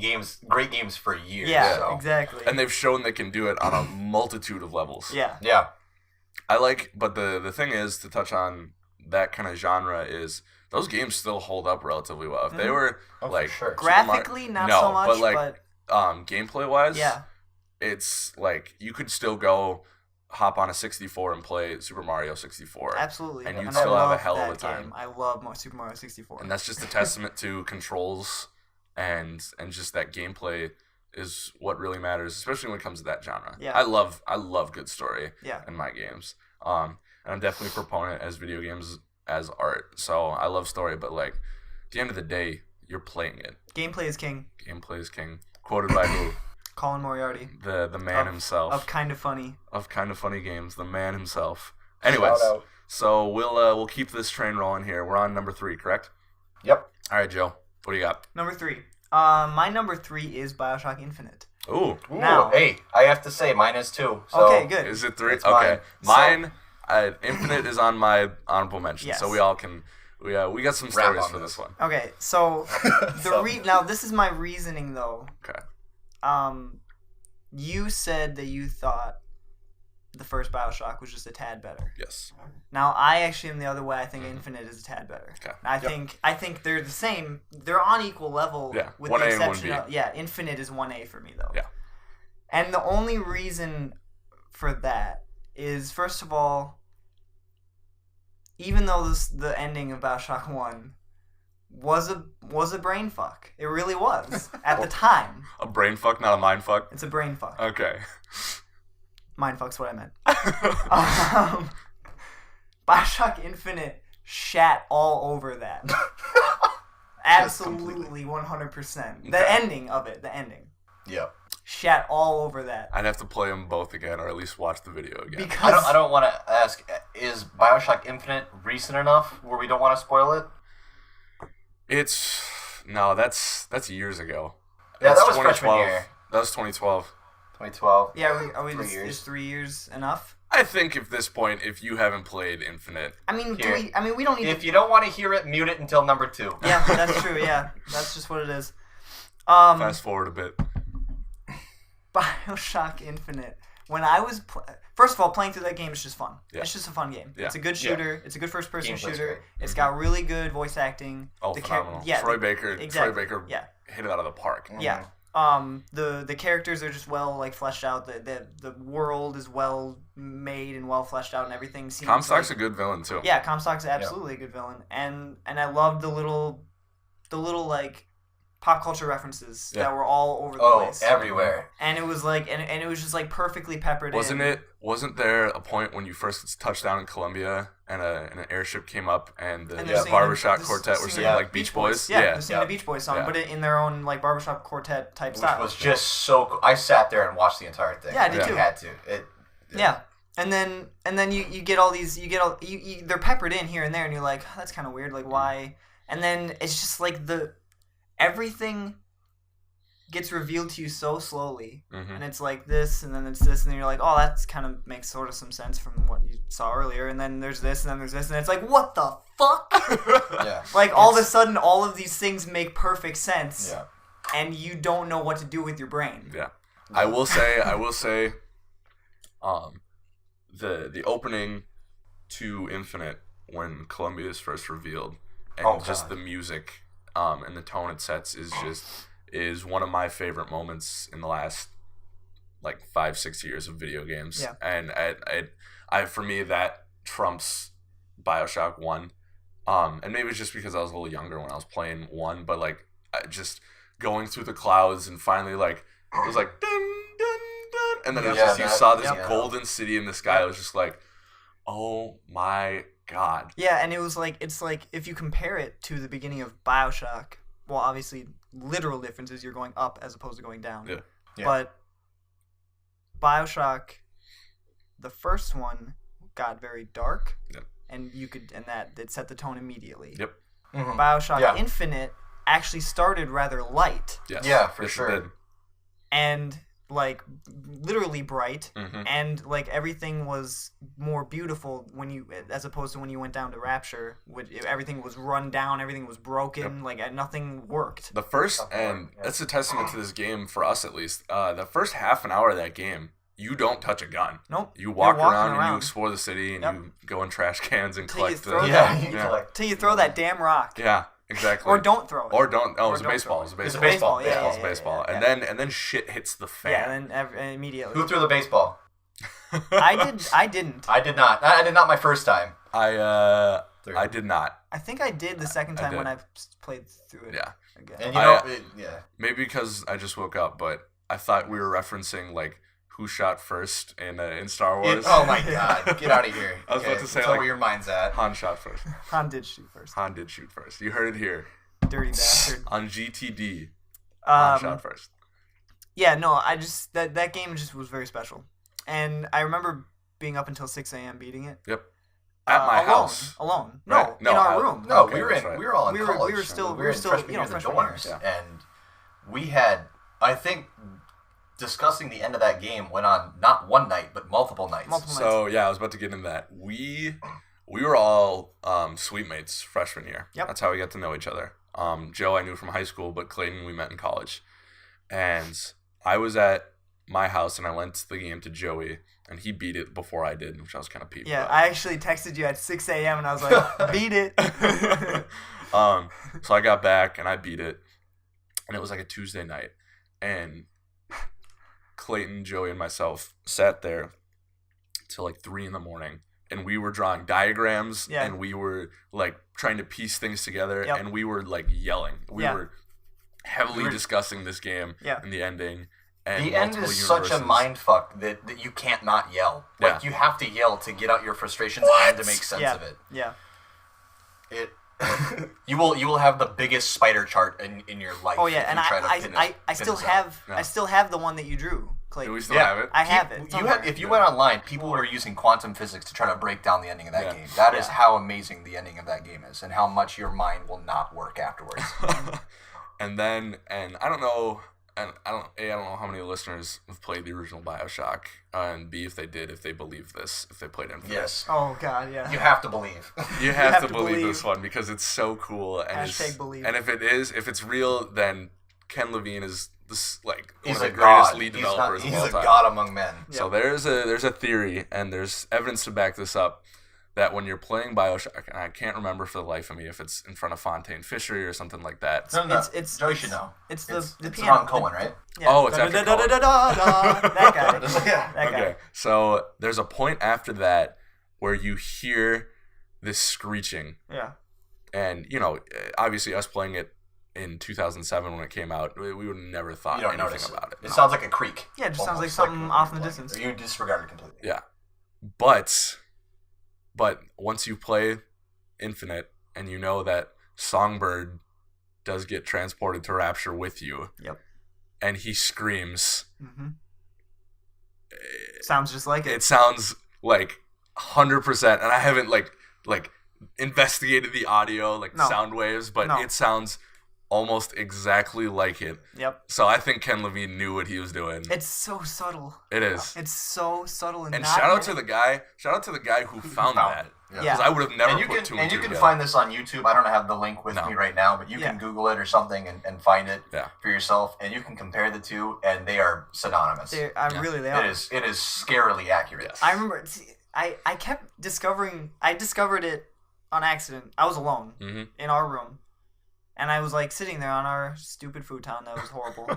great games for years. Yeah, so. exactly. And they've shown they can do it on a multitude of levels. Yeah. Yeah. But the thing is, to touch on that kind of genre, is those games still hold up relatively well. If they were like sure. Super Mario- Graphically, not no, so much, but like gameplay wise, yeah. it's like you could still go hop on a 64 and play Super Mario 64. Absolutely. And you'd I still have a love hell of a that time. game. I love Super Mario 64. And that's just a testament to controls and just that gameplay is what really matters, especially when it comes to that genre. Yeah. I love good story Yeah. in my games. And I'm definitely a proponent as video games as art. So I love story, but like at the end of the day, you're playing it. Gameplay is king. Gameplay is king. Quoted by who? Colin Moriarty. The man himself. Of Kind of Funny. Of Kind of Funny Games, the man himself. Anyways, Shout out. so we'll keep this train rolling here. We're on number 3, correct? Yep. All right, Joe. What do you got? Number 3. My number 3 is BioShock Infinite. Ooh. Ooh, Now- hey, I have to say, mine is 2. So Okay, good. Is it 3? It's Okay. mine. Mine, Infinite is on my honorable mention, Yes. so we all can. We got some Wrap stories on for this. this one. Okay, so So- now this is my reasoning though. Okay. You said that you thought the first BioShock was just a tad better. Yes. Now I actually am the other way. I think Infinite is a tad better. Okay. I think they're the same. They're on equal level. Yeah, With 1A the and exception 1B. of Infinite is 1A for me though. Yeah. And the only reason for that is, first of all, even though the ending of BioShock 1 was a brain fuck. It really was at the time. A brain fuck, not a mind fuck. It's a brain fuck. Okay. Mind fuck's what I meant. BioShock Infinite shat all over that. Absolutely, 100%. The Okay. ending of it. The ending. Yeah. shat all over that. I'd have to play them both again, or at least watch the video again. Because I don't want to ask, is Bioshock Infinite recent enough where we don't want to spoil it? That's years ago. Yeah, That's that was freshman 2012. year. That was 2012. 2012. yeah, are we 3 just, years. is 3 years enough? I think at this point, if you haven't played Infinite, I mean, Here. we don't need. If you don't want to hear it, mute it until number 2. Yeah, that's true. Yeah, that's just what it is. fast forward a bit. Bioshock Infinite. When I was first of all playing through that game is just fun. Yeah. It's just a fun game. Yeah. It's a good shooter. It's a good first person Gameplay's shooter. great. It's got really good voice acting. Oh, The phenomenal. yeah, Troy exactly. Baker Yeah. hit it out of the park. Yeah. The characters are just well like fleshed out. The world is well made and well fleshed out, and everything seems. Comstock's like, a good villain too. yeah, Comstock's absolutely a good villain, and I love the little like pop culture references that were all over the place. Everywhere. And it was like, and it was just like perfectly peppered. Wasn't there a point when you first touched down in Colombia and an airship came up and the they're singing barbershop the- quartet were singing yeah. like Beach Boys? Yeah, Yeah. they're singing the Beach Boys song, Yeah. but in their own like barbershop quartet type Which style. was just so cool. I sat there and watched the entire thing. Yeah, I did You too. had to. Yeah. And then you get all these they're peppered in here and there, and you're like, oh, that's kind of weird, like why? And then it's just like everything gets revealed to you so slowly, and it's like this, and then it's this, and then you're like, oh, that's kind of makes sort of some sense from what you saw earlier, and then there's this, and then there's this, and it's like, what the fuck? Yeah. Like all of a sudden, all of these things make perfect sense, Yeah. and you don't know what to do with your brain. Yeah. I will say, the opening to Infinite when Columbia is first revealed, and just the music, and the tone it sets is one of my favorite moments in the last like 5-6 years of video games. Yeah. And I for me that trumps BioShock 1. And maybe it's just because I was a little younger when I was playing 1, but like just going through the clouds and finally like it was like dun dun dun, and then it was just you saw this golden city in the sky. It was just like, oh my god. Yeah, and it's like if you compare it to the beginning of BioShock, well, obviously literal difference is you're going up as opposed to going down. Yeah. Yeah. But BioShock, the first one, got very dark. Yep. And that it set the tone immediately. Yep. Mhm. BioShock Infinite actually started rather light Yes. Yeah, for Yes, it sure. did. and like literally bright, Mhm. and like everything was more beautiful as opposed to when you went down to Rapture, which everything was run down, everything was broken, like nothing worked. The first, and that's a testament to this game for us at least. The first half an hour of that game, you don't touch a gun. Nope. You walk You're walking around and you around. explore the city and Yep. you go in trash cans and Till you collect throw the. Yeah. Yeah. Till you throw that damn rock. Yeah, exactly. Or don't throw it. Or don't. Oh, it was a don't baseball. throw It was a it. It's a baseball. baseball. Yeah, Yeah. It's baseball. yeah. And then shit hits the fan. Yeah, and then immediately. Who threw the baseball? I didn't. I did not. I did not my first time. I did not. I think I did the second time did. when I played through it. Yeah. Again. And you know, yeah. Maybe because I just woke up, but I thought we were referencing like who shot first in Star Wars. Oh my god! Get out of here. I was about to say, tell like- where your mind's at. Han shot first. Han did shoot first. Han did shoot first. You heard it here Dirty bastard. on GTD. Han shot first. Yeah, no, I just that game just was very special, and I remember being up until 6 a.m. beating it. Yep. At my alone, house. Alone. Right. No, in our room. No, Okay, we were that's in. right. We were all in We were- college. we were still- in freshman year in the freshman dorms, years, and we had. I think discussing the end of that game went on not one night but multiple nights. So yeah, I was about to get into that. We were all suite mates freshman year. Yep. That's how we got to know each other. Joe I knew from high school, but Clayton we met in college. And I was at my house and I lent the game to Joey, and he beat it before I did, which I was kind of peeved Yeah, about. I actually texted you at 6 a.m. and I was like, beat it. So I got back and I beat it, and it was like a Tuesday night, and Clayton, Joey, and myself sat there till like 3 a.m, and we were drawing diagrams, Yeah. and we were like trying to piece things together, Yep. and we were like yelling. We Yeah. were heavily discussing this game Yeah. and the ending. And The end multiple is such a universes. mind fuck that you can't not yell. Like Yeah. you have to yell to get out your frustrations and to make sense Yeah. of it. Yeah. You will have the biggest spider chart in your life. Oh yeah, if and you try to I pin still this have Yeah. I still have the one that you drew, Clayton. Do we still have it? I have it. If you went online, people were using quantum physics to try to break down the ending of that Yeah. game. That is Yeah. how amazing the ending of that game is, and how much your mind will not work afterwards. And I don't know, and I don't know how many listeners have played the original BioShock, and B, if they did, if they believe this, if they played Infinite. Yes, Oh god, yeah. you have to believe. You have to believe this one because it's so cool, and Hashtag believe. and if it's real, then Ken Levine is this like one He's of a the greatest god. lead He's developers he's of all a time. god among men. So there's a theory, and there's evidence to back this up, that when you're playing BioShock, and I can't remember for the life of me if it's in front of Fontaine Fishery or something like that. No. It's Joey should know. It's the It's piano. Ron Cohen, right? Yeah. Oh, it's after Cohen. That guy. Yeah. That guy. Okay, so there's a point after that where you hear this screeching, Yeah. and obviously us playing it in 2007 when it came out, we would have never thought You don't anything notice about it. it. It No. sounds like a creek. Yeah, it just sounds like Almost something when off in you're the playing. distance. Or you disregard it completely. Yeah, but once you play Infinite and you know that Songbird does get transported to Rapture with you, Yep. and he screams, Mm-hmm. Sounds just like it. it sounds like 100%, and I haven't like investigated the audio, like No. sound waves, but No. it sounds almost exactly like it. Yep. So I think Ken Levine knew what he was doing. It's so subtle. It is. It's so subtle and And not shout out to the guy who found that. Yeah. Yeah. Because I would have never And you put can two and two you can together. find this on YouTube. I don't have the link with No. me right now, but you can Yeah. Google it or something and find it Yeah. for yourself, and you can compare the two, and they are synonymous. They Yeah. are. It is scarily accurate. Yes. I remember. See, I kept discovering. I discovered it on accident. I was alone Mhm. in our room, and I was like sitting there on our stupid futon that was horrible,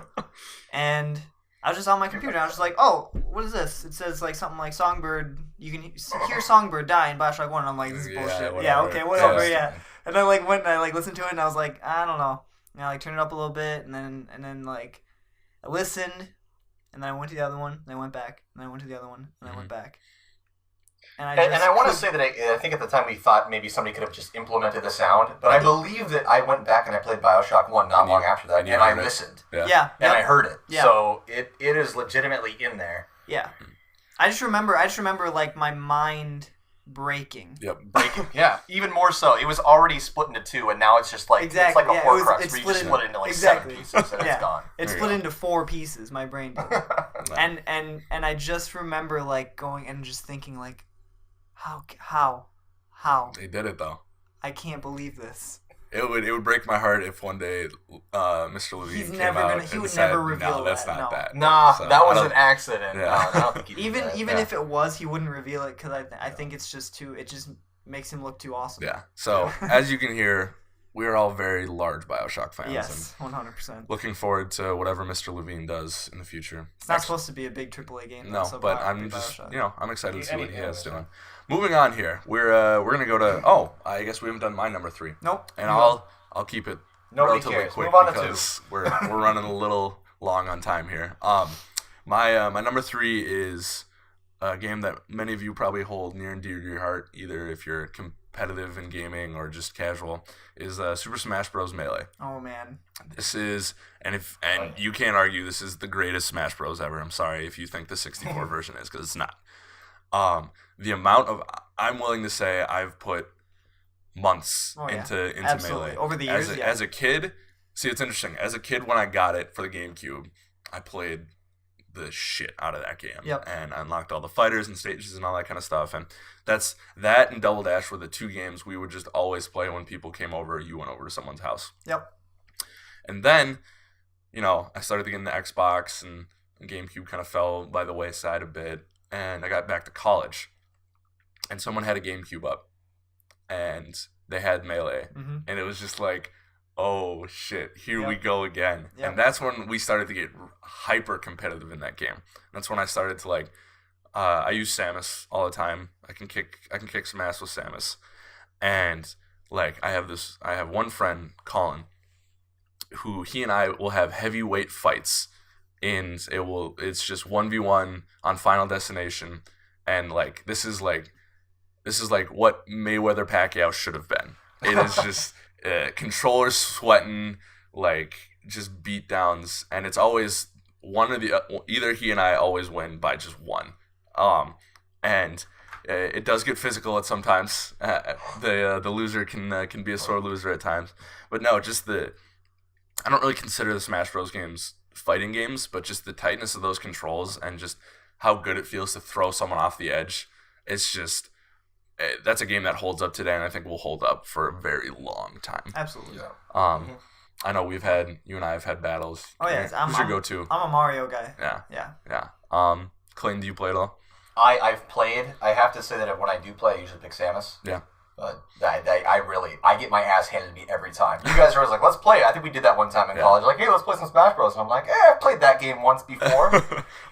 and I was just on my computer. And I was just like, "Oh, what is this?" It says like something like Songbird. You can hear Songbird die in BioShock 1. And I'm like, "This is Yeah, bullshit." whatever. Yeah, okay, whatever. Yeah. Yeah. And I like went and I like listened to it, and I was like, I don't know. And I like turned it up a little bit, and then like I listened, and then I went to the other one, and I went back, and then I went to the other one, and I went back. And And I want to say that I think at the time we thought maybe somebody could have just implemented the sound, but I believe that I went back and I played BioShock 1 not long after that, and you and I heard it. listened. Yeah. And I heard it. Yeah. So it is legitimately in there. Yeah. I just remember like my mind breaking. Yep. Breaking. Yeah. Even more so. It was already split into two, and now it's just like Exactly, it's like a yeah, Horcrux it's where you split just in- split it into like exactly. 7 pieces and Yeah. it's gone. It's There you split go. into 4 pieces, my brain did. and I just remember like going and just thinking like how They did it though. I can't believe this. It would break my heart if one day Mr. Levine He's came never out gonna- he and would said, never reveal "No, that's that, not no. that." Nah, So, that I was don't- an accident. Yeah. No, I don't think he did Even that. even Yeah. if it was, he wouldn't reveal it because I think it's just too. It just makes him look too awesome. Yeah. So as you can hear, we are all very large BioShock fans. Yes, 100%. And looking forward to whatever Mr. Levine does in the future. It's not supposed to be a big AAA game. No, though, so but probably I'm be just BioShock. I'm excited to see what he has Anything. doing. Moving on here, we're gonna go to I guess we haven't done my number 3, Nope. and No. I'll keep it Nobody relatively cares. quick Move on to because we're running a little long on time here. My number 3 is a game that many of you probably hold near and dear to your heart, either if you're competitive in gaming or just casual, is Super Smash Bros. Melee. Oh man. This is, and you can't argue this is the greatest Smash Bros. Ever. I'm sorry if you think the 64 version is, because it's not. The amount of, I'm willing to say I've put months Oh, yeah. into Absolutely. Melee. Over the years, yeah. As a kid, see, it's interesting. As a kid, when I got it for the GameCube, I played the shit out of that game. Yep. And I unlocked all the fighters and stages and all that kind of stuff. And that and Double Dash were the 2 games we would just always play when people came over. You went over to someone's house. Yep. And then, I started to get into Xbox, and GameCube kind of fell by the wayside a bit. And I got back to college, and someone had a GameCube up, and they had Melee. Mm-hmm. And it was just like, oh shit, here we Yep. go again. Yep. And that's when we started to get hyper competitive in that game. That's when I started to I use Samus all the time. I can kick some ass with Samus. And I have one friend, Colin, who he and I will have heavyweight fights, and it's just 1v1 on Final Destination, and this is what Mayweather Pacquiao should have been. It is just controllers sweating, like just beat downs, and it's always one of the either he and I always win by just one. And it does get physical at sometimes. The loser can be a sore loser at times, but no, just I don't really consider the Smash Bros. Games fighting games, but just the tightness of those controls and just how good it feels to throw someone off the edge. It's just that's a game that holds up today, and I think will hold up for a very long time. Absolutely. Yeah. I know you and I have had battles. Oh yeah, who's your go-to? I'm a Mario guy. Yeah. Clayton, do you play at all? I've played. I have to say that when I do play, I usually pick Samus. Yeah. But I get my ass handed to me every time. You guys are always like, let's play. I think we did that one time in college. Like, hey, let's play some Smash Bros. And I'm like, I've played that game once before.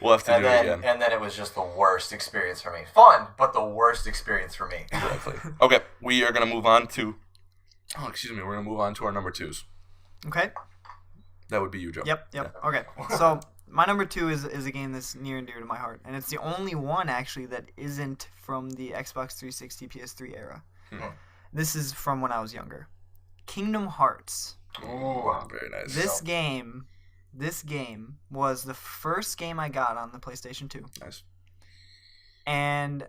We'll have to do it again. And then it was just the worst experience for me. Fun, but the worst experience for me. Exactly. Okay, we are going to move on to... Oh, excuse me. We're going to move on to our number 2s. Okay. That would be you, Joe. Yep. Yeah. Okay. So my number 2 is a game that's near and dear to my heart, and it's the only one actually that isn't from the Xbox 360 PS3 era. Mm-hmm. This is from when I was younger. Kingdom Hearts. Ooh, very nice. This game was the first game I got on the PlayStation 2. Nice. And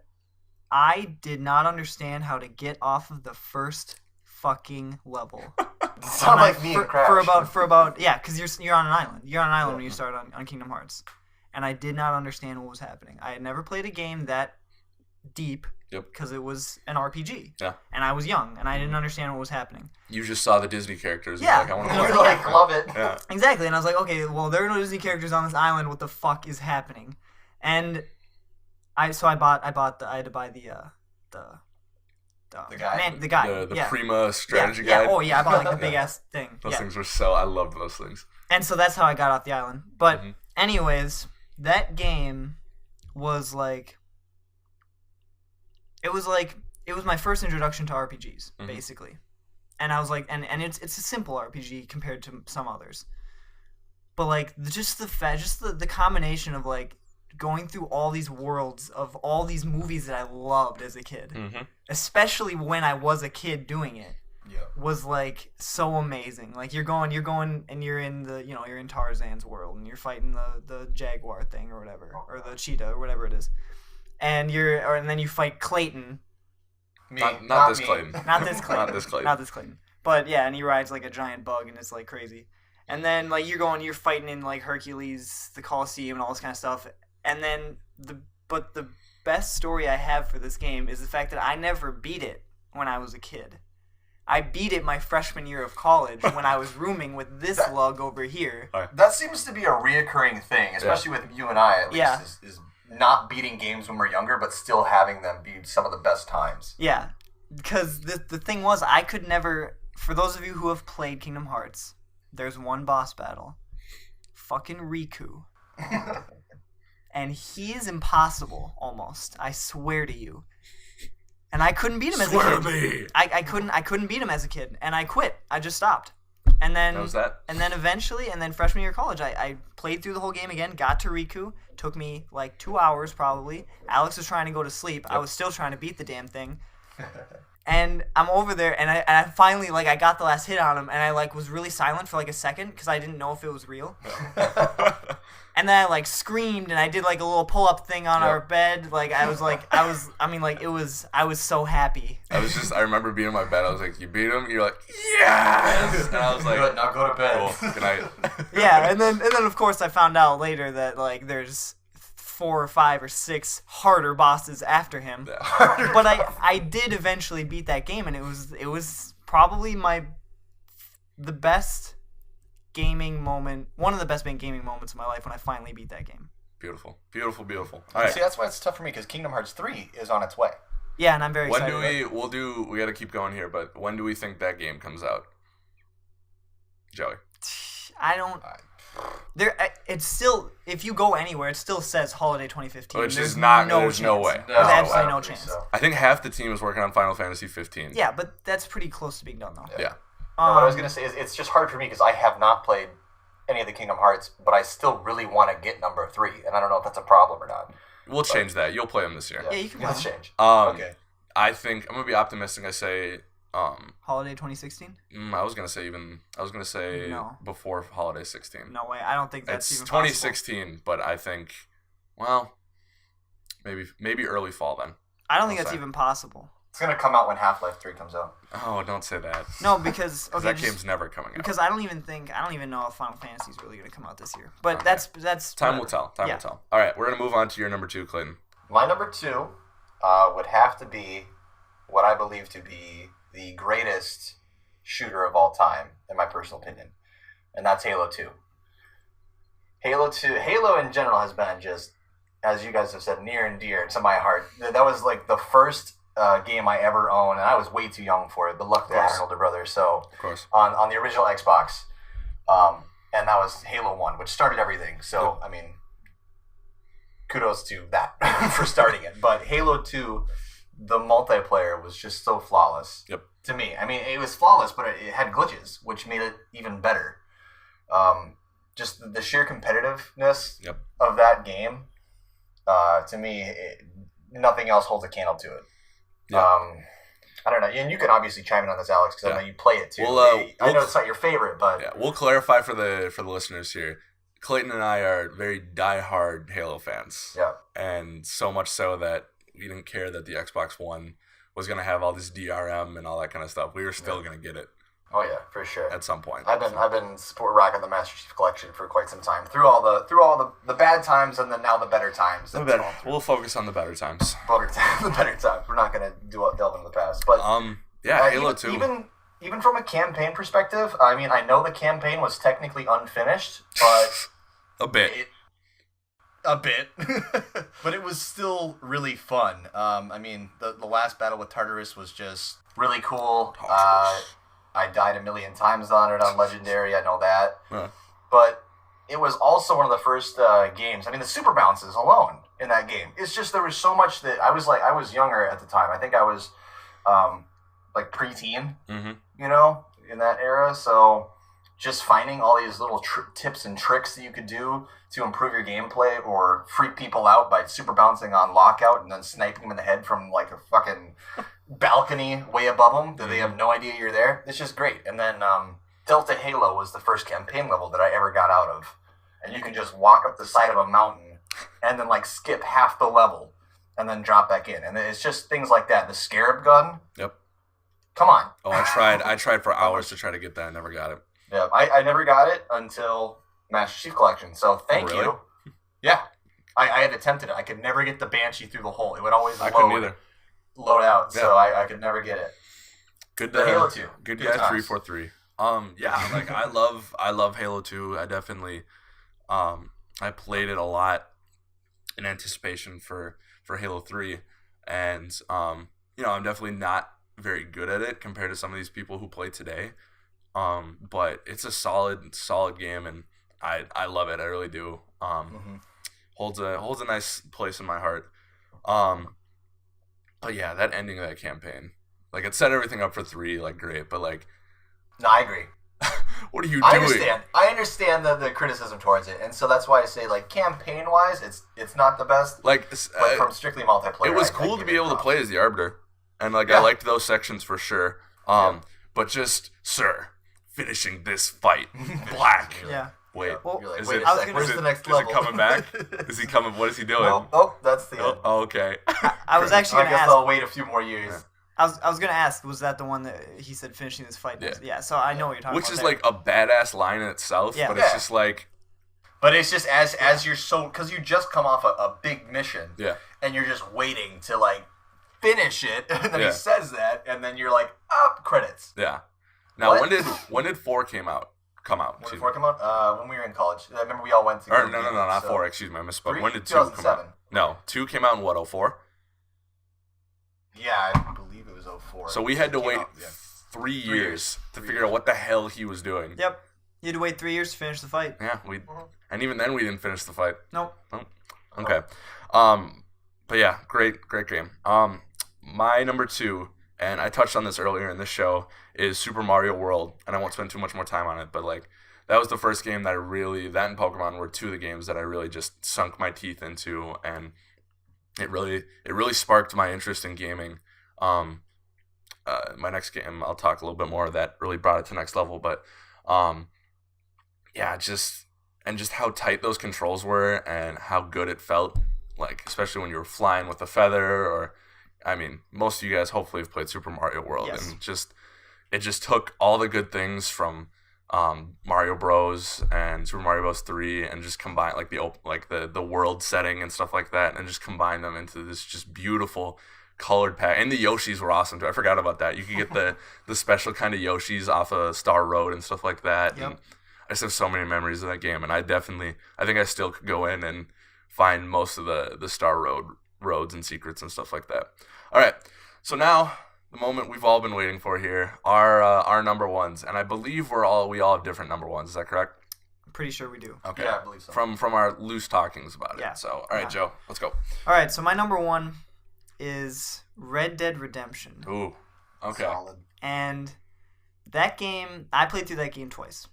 I did not understand how to get off of the first fucking level. Sound like me and Crash. For about yeah, because you're on an island. You're on an island when you start on Kingdom Hearts, and I did not understand what was happening. I had never played a game that deep. Yep. Because it was an RPG. Yeah. And I was young, and I didn't understand what was happening. You just saw the Disney characters. Yeah. And you're like, I You're want to play. like, love it. Yeah. Exactly, and I was like, okay, well, there are no Disney characters on this island. What the fuck is happening? And I had to buy the guide. Man, the guide. The yeah. Prima strategy yeah. guide. Oh yeah, I bought like the big ass thing. Those yeah. things were so... I loved those things. And so that's how I got off the island. But anyways, that game was like... It was my first introduction to RPGs, basically. And I was like, and it's a simple RPG compared to some others. But like just the combination of like going through all these worlds of all these movies that I loved as a kid, especially when I was a kid doing it, was like so amazing. Like you're going and you're in you're in Tarzan's world and you're fighting the jaguar thing or whatever, or the cheetah or whatever it is. And then you fight Clayton. Not this Clayton. Not this Clayton. Not this Clayton. Not this Clayton. But yeah, and he rides like a giant bug and it's like crazy. And then like you're fighting in like Hercules, the Colosseum, and all this kind of stuff. And then the best story I have for this game is the fact that I never beat it when I was a kid. I beat it my freshman year of college when I was rooming with this lug over here. That seems to be a reoccurring thing, especially with you and I at least, is not beating games when we're younger, but still having them be some of the best times. Yeah, because the thing was, I could never... For those of you who have played Kingdom Hearts, there's one boss battle. Fucking Riku. And he is impossible, almost. I swear to you. And I couldn't beat him as a kid. Swear to me. I couldn't beat him as a kid, and I quit. I just stopped. And then That was that? And then eventually, freshman year of college, I played through the whole game again, got to Riku. Took me like 2 hours probably. Alex was trying to go to sleep. Yep. I was still trying to beat the damn thing. And I'm over there, and I finally, like, I got the last hit on him, and I, like, was really silent for, like, a second, because I didn't know if it was real. And then I, like, screamed, and I did, like, a little pull-up thing on our bed. Like, I was so happy. I remember being in my bed, I was like, you beat him? You're like, yes! And I was like, good, now go to bed. Cool, good night. Yeah, and then, of course, I found out later that, like, there's 4 or 5 or 6 harder bosses after him. Yeah. But I did eventually beat that game, and it was probably the best gaming moment, one of the best gaming moments of my life when I finally beat that game. Beautiful. Beautiful, beautiful. All right. See, that's why it's tough for me, because Kingdom Hearts 3 is on its way. Yeah, and I'm very excited. We got to keep going here, but when do we think that game comes out? Joey. I don't... It's still, if you go anywhere, it still says holiday 2015. Which there's is not, no there's chance. no way. There's absolutely no chance. So. I think half the team is working on Final Fantasy 15. Yeah, but that's pretty close to being done, though. Yeah. No, what I was going to say is it's just hard for me because I have not played any of the Kingdom Hearts, but I still really want to get number 3, and I don't know if that's a problem or not. We'll change that. You'll play them this year. Yeah, you can Let's change. Okay. I think, I'm going to be optimistic. I say Holiday 2016? I was gonna say No. before Holiday 16. No way. I don't think that's It's even 2016, but I think, well, maybe early fall then. I don't think I'll that's say. even possible. It's gonna come out when Half-Life 3 comes out. Oh, don't say that. No, because 'Cause okay, that game's never coming out. because I don't even know if Final Fantasy is really going to come out this year. But Okay. that's Time will whatever. tell. Time Yeah. will tell. All right, we're gonna move on to your number 2, Clayton. My number 2 would have to be what I believe to be the greatest shooter of all time, in my personal opinion, and that's Halo 2. Halo in general has been just, as you guys have said, near and dear to my heart. That was like the first game I ever owned, and I was way too young for it, but luckily I had an older brother, so Of course. on the original Xbox, and that was Halo 1, which started everything. So, I mean, kudos to that for starting it. But Halo 2, the multiplayer was just so flawless. Yep. To me. I mean, it was flawless, but it had glitches, which made it even better. Just the sheer competitiveness Yep. of that game, to me, nothing else holds a candle to it. Yeah. I don't know, and you can obviously chime in on this, Alex, because I know you play it too. I know it's not your favorite, but Yeah, we'll clarify for the listeners here. Clayton and I are very diehard Halo fans. yeah, And so much so that we didn't care that the Xbox One was going to have all this DRM and all that kind of stuff. We were still going to get it oh yeah, for sure. at some point. I've been rocking the Master Chief Collection for quite some time, through all the bad times and then now the better times. The better. We'll focus on the better times. The better times. We're not gonna delve into the past, but Yeah, Halo 2. Even from a campaign perspective, I mean, I know the campaign was technically unfinished, but A bit. a bit, but it was still really fun. I mean, the last battle with Tartarus was just really cool. I died a million times on it on Legendary, I know that. Huh. But it was also one of the first games. I mean, the super bounces alone in that game. It's just there was so much that I was younger at the time. I think I was like preteen, you know, in that era. So just finding all these little tips and tricks that you could do to improve your gameplay or freak people out by super bouncing on lockout and then sniping them in the head from like a fucking balcony way above them that they have no idea you're there. It's just great. And then Delta Halo was the first campaign level that I ever got out of. And you can just walk up the side of a mountain and then like skip half the level and then drop back in. And it's just things like that. The Scarab gun. Yep. Come on. Oh, I tried for hours to try to get that. I never got it. Yeah, I never got it until Master Chief Collection. So thank really? you. Yeah. I had attempted it. I could never get the Banshee through the hole. It would always I couldn't either. load out, Yeah. so I could never get it. Good The Halo 2. Good Good guy times. 343. Yeah, like I love Halo 2. I definitely I played it a lot in anticipation for Halo 3, and you know, I'm definitely not very good at it compared to some of these people who play today. But it's a solid game, and I love it. I really do. Holds a nice place in my heart. But yeah, that ending of that campaign, like it set everything up for 3, like great. But like, No, I agree. what are you I doing? understand the criticism towards it, and so that's why I say, like, campaign wise, it's not the best. Like, But from strictly multiplayer, it was I cool to give be it able to props. play as the Arbiter, and like Yeah. I liked those sections for sure. But just, sir, finishing this fight, black. Yeah. Wait, Well, You're like, is wait it- a I was sec, gonna- where's is the it- next is level? it coming back? Is he coming? What is he doing? Oh, that's the end. Oh, okay. I was actually I going to guess ask. I'll wait a few more years. Yeah. I was going to ask, was that the one that he said finishing this fight? Yeah. So I know what you're talking Which about. is there. like a badass line in itself, Yeah. but it's Yeah. just like, But it's just as you're so, because you just come off a big mission, yeah, and you're just waiting to like finish it, and then Yeah. he says that, and then you're like, credits. yeah. Now, What? when did 4 come out? When Excuse did me. 4 come out? When we were in college. I remember we all went to. Or no, not 4. Excuse me, I misspoke. 3? When did 2 come 2007. out? No, 2 came out in what? 04? Yeah, I believe it was 04. So we had to Came wait out, yeah. 3 years. years to figure out what the hell he was doing. Yep. You had to wait 3 years to finish the fight. Yeah, and even then we didn't finish the fight. Nope. Okay. But yeah, great game. My number 2, and I touched on this earlier in this show, is Super Mario World, and I won't spend too much more time on it, but like that was the first game that that and Pokemon were 2 of the games that I really just sunk my teeth into, and it really sparked my interest in gaming. my next game, I'll talk a little bit more. That really brought it to next level. But yeah, just how tight those controls were and how good it felt. Like especially when you were flying with a feather, or I mean, most of you guys hopefully have played Super Mario World, Yes. and it just took all the good things from Mario Bros. And Super Mario Bros. 3 and just combine like the world setting and stuff like that, and just combine them into this just beautiful colored pack. And the Yoshis were awesome too. I forgot about that. You could get the special kind of Yoshis off of Star Road and stuff like that. Yep. And I just have so many memories of that game, and I think I still could go in and find most of the Star Road roads and secrets and stuff like that. All right, so now the moment we've all been waiting for here, our number ones, and I believe we all have different number ones. Is that correct? I'm pretty sure we do. Okay. Yeah, I believe so. From our loose talkings about it. Yeah. So all right, Yeah. Joe, let's go. All right, so my number one is Red Dead Redemption. Ooh. Okay. Solid. And that game, I played through that game twice.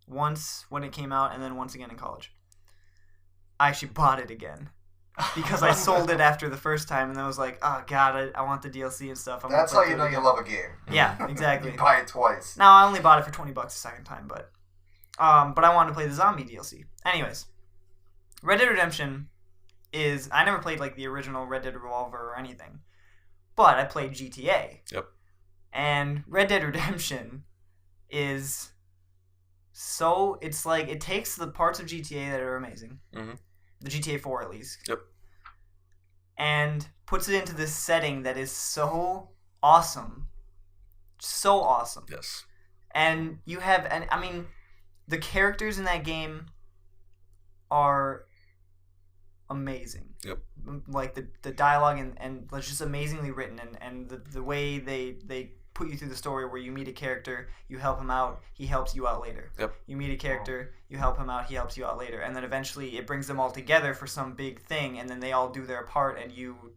Once when it came out, and then once again in college. I actually bought it again because I sold it after the first time, and then I was like, "Oh God, I want the DLC and stuff." That's how you know you love a game. Yeah, exactly. You buy it twice. Now I only bought it for $20 the second time, but I wanted to play the zombie DLC. Anyways, Red Dead Redemption is I never played like the original Red Dead Revolver or anything, but I played GTA. Yep. And Red Dead Redemption is so it's like it takes the parts of GTA that are amazing, the GTA 4 at least, Yep. and puts it into this setting that is so awesome, so awesome. Yes. And you have, and I mean, the characters in that game are amazing. Yep. Like the dialogue and it's just amazingly written, and the way they put you through the story where you meet a character, you help him out, he helps you out later. Yep. You meet a character, you help him out, he helps you out later, and then eventually it brings them all together for some big thing, and then they all do their part, and you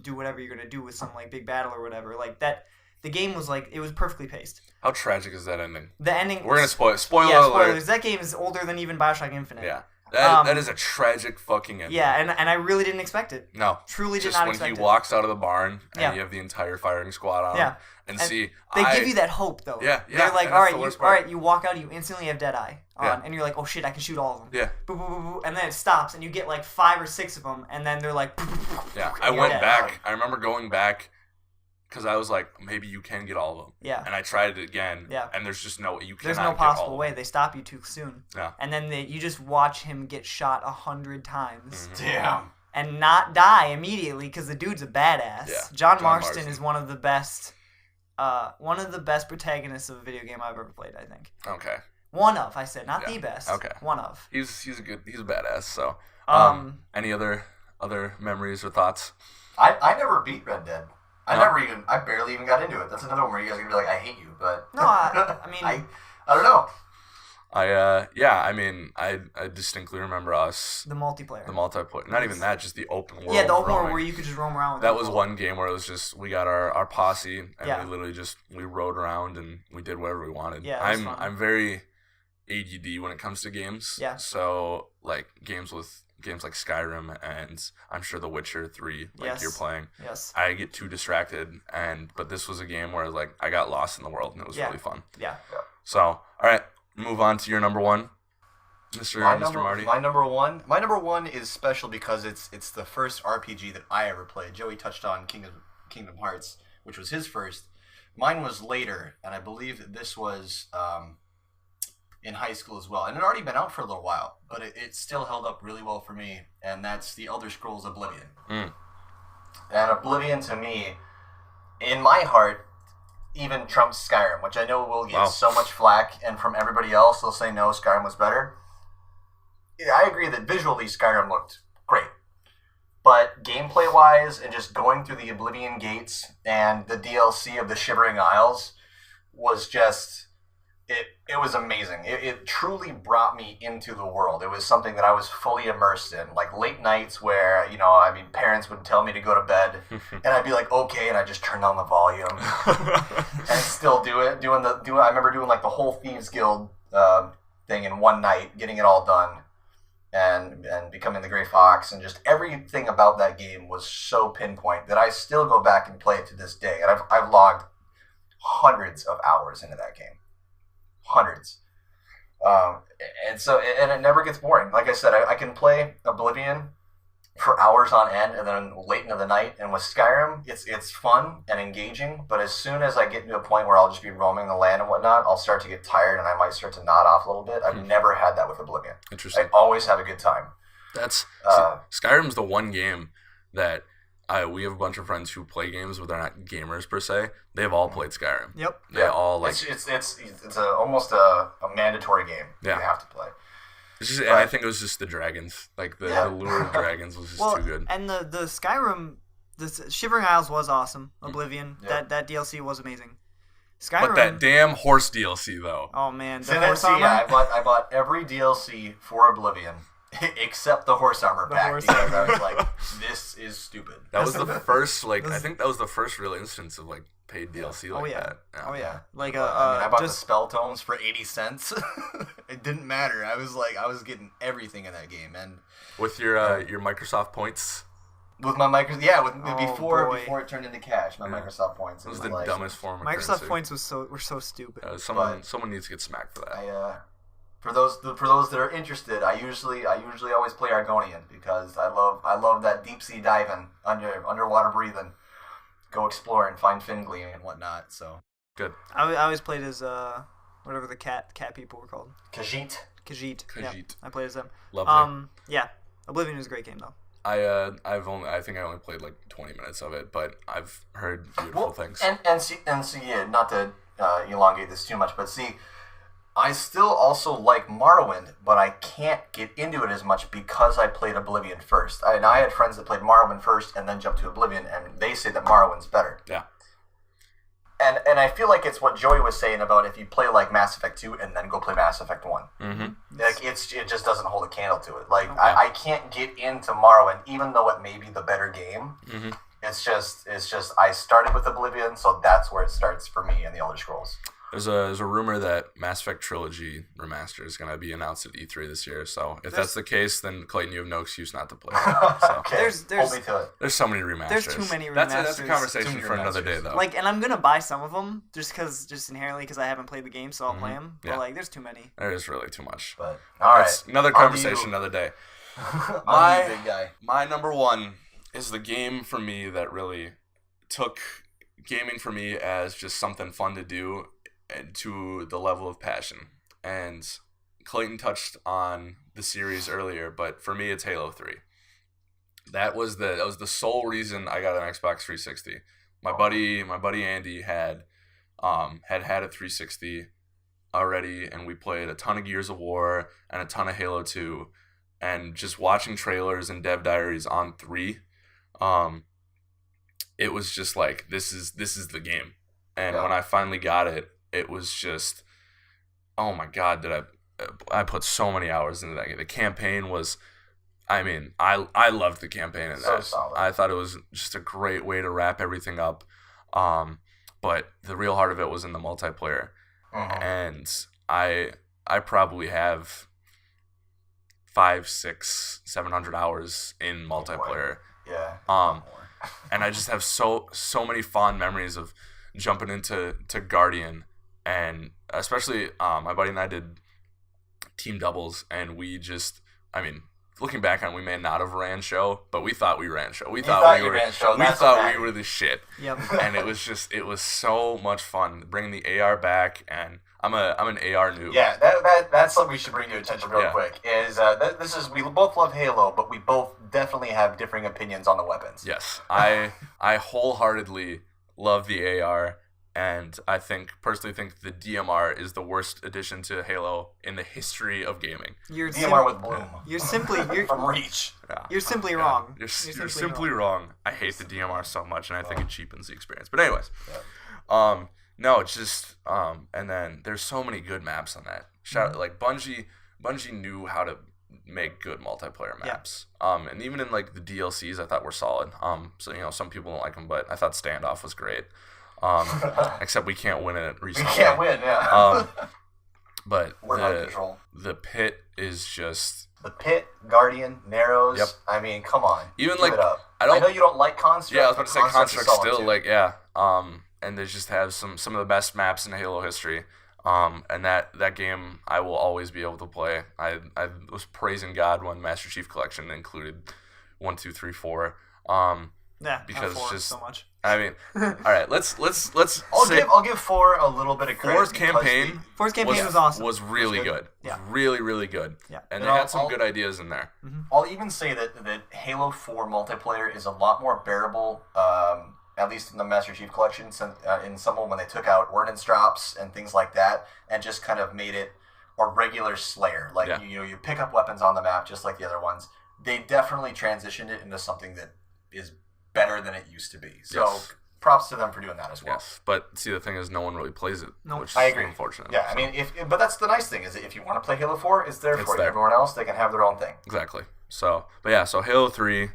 do whatever you're gonna do with some like big battle or whatever. Like that, the game was like it was perfectly paced. How tragic is that ending? The ending. We're gonna spoiler Yeah, alert. spoilers. That game is older than even Bioshock Infinite. Yeah. Um, That is a tragic fucking ending. Yeah, and I really didn't expect it. No. Truly did Just not when expect he it. walks out of the barn and Yeah. you have the entire firing squad on him. Yeah. And And see, They give you that hope though. Yeah, They're yeah, like, and all that's right, the worst part. you walk out, you instantly have Deadeye on, Yeah. and you're like, oh shit, I can shoot all of them. Yeah. Boo, boo, boo, boo, and then it stops, and you get like 5 or 6 of them, and then they're like, Yeah. and I you're went dead. back. I remember going back because I was like, maybe you can get all of them. Yeah. And I tried it again. Yeah. And there's just no, you cannot There's no get all possible of way. them. They stop you too soon. Yeah. And then you just watch him get shot 100 times. Damn. And not die immediately because the dude's a badass. Yeah, John John Marston Marston. is one of the best protagonists of a video game I've ever played. I think Okay. one of. I said not Yeah, the best. okay. One of. He's a badass. So, any other memories or thoughts? I never beat Red Dead. I barely even got into it. That's another one where you guys are gonna be like, I hate you, but No, I mean, I don't know. I distinctly remember us the multiplayer. the multiplayer. Not even that, just the open world. Yeah, the open world roaming. where you could just roam around with That people. was one game where it was just we got our posse and Yeah. we literally just we rode around and we did whatever we wanted. Yeah, it was fun. I'm very ADD when it comes to games. Yeah. So like games like Skyrim and I'm sure The Witcher 3 like Yes. you're playing. Yes. I get too distracted but this was a game where like I got lost in the world and it was Yeah. really fun. Yeah. So, all right, move on to your number one. Mr. Marty. My number one is special because it's the first RPG that I ever played. Joey touched on Kingdom Hearts, which was his first. Mine was later, and I believe that this was in high school as well. And it had already been out for a little while, but it still held up really well for me, and that's The Elder Scrolls Oblivion. Mm. And Oblivion, to me, in my heart, even trumps Skyrim, which I know will get so much flack, and from everybody else, they'll say no, Skyrim was better. Yeah, I agree that visually Skyrim looked great. But gameplay-wise, and just going through the Oblivion gates and the DLC of the Shivering Isles was just... It was amazing. It truly brought me into the world. It was something that I was fully immersed in. Like late nights where, parents would tell me to go to bed, and I'd be like, okay, and I'd just turn down the volume. And still do it. I remember doing like the whole Thieves Guild thing in one night, getting it all done. and becoming the Gray Fox, and just everything about that game was so pinpoint that I still go back and play it to this day. And I've logged hundreds of hours into that game, hundreds. And it never gets boring. Like I said, I can play Oblivion for hours on end, and then late into the night. And with Skyrim, it's fun and engaging. But as soon as I get to a point where I'll just be roaming the land and whatnot, I'll start to get tired, and I might start to nod off a little bit. I've never had that with Oblivion. Interesting. I always have a good time. Skyrim's the one game that we have a bunch of friends who play games, but they're not gamers per se. They've all played Skyrim. Yep. They all like it's almost a mandatory game. Yeah. You have to play. And I think it was just the dragons. Like the lure of dragons was just too good. And the Skyrim, the Shivering Isles was awesome. Oblivion, that DLC was amazing. Skyrim. But that damn horse DLC though. Oh man, I bought every DLC for Oblivion except the horse armor pack because I was like, this is stupid. That was the first I think that was the first real instance of like paid DLC like that. Yeah. Oh yeah. Like I bought the spell tomes for 80 cents. It didn't matter. I was getting everything in that game, and with your Microsoft points. With my Microsoft, before it turned into cash, my Microsoft points. It was the dumbest form of Microsoft currency. points were so stupid. Someone needs to get smacked for that. For those that are interested, I usually always play Argonian because I love that deep sea diving, underwater breathing, go explore and find fin gleaming and whatnot. So good. I always played as whatever the cat people were called. Khajiit. Yeah, I played as them. Lovely. Yeah, Oblivion is a great game though. I think I only played like 20 minutes of it, but I've heard beautiful things. And see, not to elongate this too much, but see, I still also like Morrowind, but I can't get into it as much because I played Oblivion first. I had friends that played Morrowind first and then jumped to Oblivion, and they say that Morrowind's better. Yeah. And I feel like it's what Joey was saying about if you play like Mass Effect 2 and then go play Mass Effect 1. Mm-hmm. Like it just doesn't hold a candle to it. Like I can't get into Morrowind even though it may be the better game. Mm-hmm. It's just I started with Oblivion, so that's where it starts for me in the Elder Scrolls. There's a rumor that Mass Effect Trilogy Remaster is going to be announced at E3 this year. So if that's the case, then Clayton, you have no excuse not to play. So. Okay. Hold me to it. There's so many remasters. There's too many remasters. That's a conversation for another day, though. Like, and I'm gonna buy some of them just inherently because I haven't played the game, so I'll play them. But like, there's too many. There is really too much. But all right, that's another conversation another day. Big guy. My number one is the game for me that really took gaming for me as just something fun to do and to the level of passion. And Clayton touched on the series earlier, but for me it's Halo 3. That was the sole reason I got an Xbox 360. My buddy Andy had a 360 already, and we played a ton of Gears of War and a ton of Halo 2, and just watching trailers and dev diaries on 3, it was just like this is the game. And when I finally got it, it was just, oh my God, I put so many hours into that game. The campaign was, I mean, I loved the campaign in that. Solid. I thought it was just a great way to wrap everything up. But the real heart of it was in the multiplayer. Mm-hmm. And I probably have 500, 600, 700 hours in multiplayer. Yeah. And I just have so many fond memories of jumping into Guardian. And especially my buddy and I did team doubles, and we just, I mean, looking back on it, we may not have ran show, but we thought we ran show. We thought we were the shit. Yep. And it was so much fun bringing the AR back, and I'm an AR noob. Yeah, that's something we should bring to your attention real quick. We both love Halo, but we both definitely have differing opinions on the weapons. Yes, I wholeheartedly love the AR. And I personally think the DMR is the worst addition to Halo in the history of gaming. DMR with Bloom. You're simply from Reach. Yeah. You're simply wrong. You're simply wrong. I hate the DMR so much, and I think it cheapens the experience. But anyways, no, it's just and then there's so many good maps on that. Like Bungie knew how to make good multiplayer maps. And even in like the DLCs, I thought were solid. So some people don't like them, but I thought Standoff was great. Except we can't win it recently. We can't win, yeah. But We're out of control. the pit is just The Pit, Guardian, Narrows. Yep. I mean, come on. even Give like it up. I I know you don't like Construct. yeah, I was about to say but Construct is solid still too. like and they just have some of the best maps in Halo history. And that game I will always be able to play. I was praising God when Master Chief Collection included 1, 2, 3, 4. Yeah, Because not 4 just- so much. I mean, all right, let's I'll give 4 a little bit of credit. Four's because campaign 4's campaign was awesome. was really It was good. Yeah. Really, really good. Yeah. And And they I'll- had some I'll- good ideas in there. I'll even say that Halo 4 multiplayer is a lot more bearable, at least in the Master Chief Collection, in some when they took out ordnance drops and things like that, and just kind of made it a regular Slayer. Like, Yeah. you pick up weapons on the map just like the other ones. They definitely transitioned it into something that is better than it used to be. So Yes. props to them for doing that as well. Yes, but see, the thing is, no one really plays it, No. which is I agree. unfortunate. Yeah, I mean, but that's the nice thing is that if you want to play Halo 4, it's there It's for you. there. Everyone else, they can have their own thing. Exactly. So Halo 3,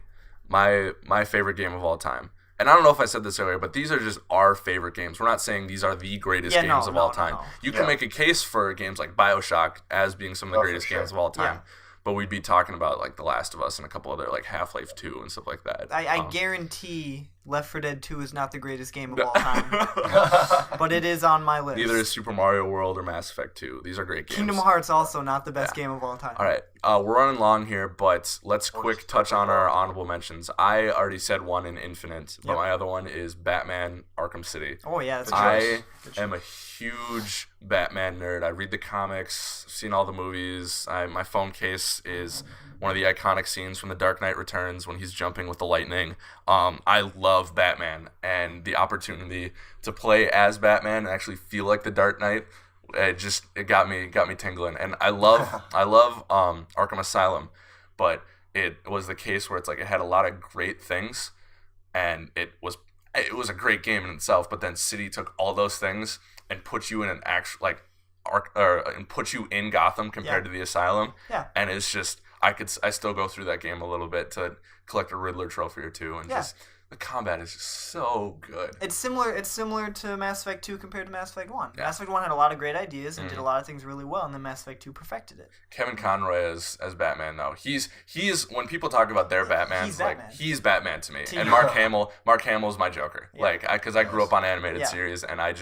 my favorite game of all time. And I don't know if I said this earlier, but these are just our favorite games. We're not saying these are the greatest games of all time. You can Yeah. make a case for games like BioShock as being some of the Oh, for greatest sure. games of all time. Yeah. But we'd be talking about like The Last of Us and a couple other like Half-Life 2 and stuff like that. I Um, guarantee Left 4 Dead 2 is not the greatest game of all time, but it is on my list. Neither is Super Mario World or Mass Effect 2. These are great games. Kingdom Hearts also not the best game of all time. All right, we're running long here, but let's quick touch on our honorable mentions. I already said one in Infinite, but Yep. my other one is Batman Arkham City. Oh yeah, that's Good true. choice. I am a huge Batman nerd. I read the comics, seen all the movies. My phone case is one of the iconic scenes from The Dark Knight Returns when he's jumping with the lightning. I love Batman, and the opportunity to play as Batman and actually feel like the Dark Knight, it got me tingling. And I love Arkham Asylum, but it was the case where it's like it had a lot of great things, and it was a great game in itself. But then City took all those things and put you in an actual and put you in Gotham compared to the Asylum. Yeah. And it's just I still go through that game a little bit to collect a Riddler trophy or two, and just the combat is just so good. It's similar to Mass Effect 2 compared to Mass Effect 1. Yeah. Mass Effect 1 had a lot of great ideas and did a lot of things really well, and then Mass Effect 2 perfected it. Kevin Conroy as Batman though. He's when people talk about their Batman, He's like Batman. he's Batman to me. To And you. Mark Hamill's my Joker. Yeah. Like because I grew up on animated Yeah. series, and I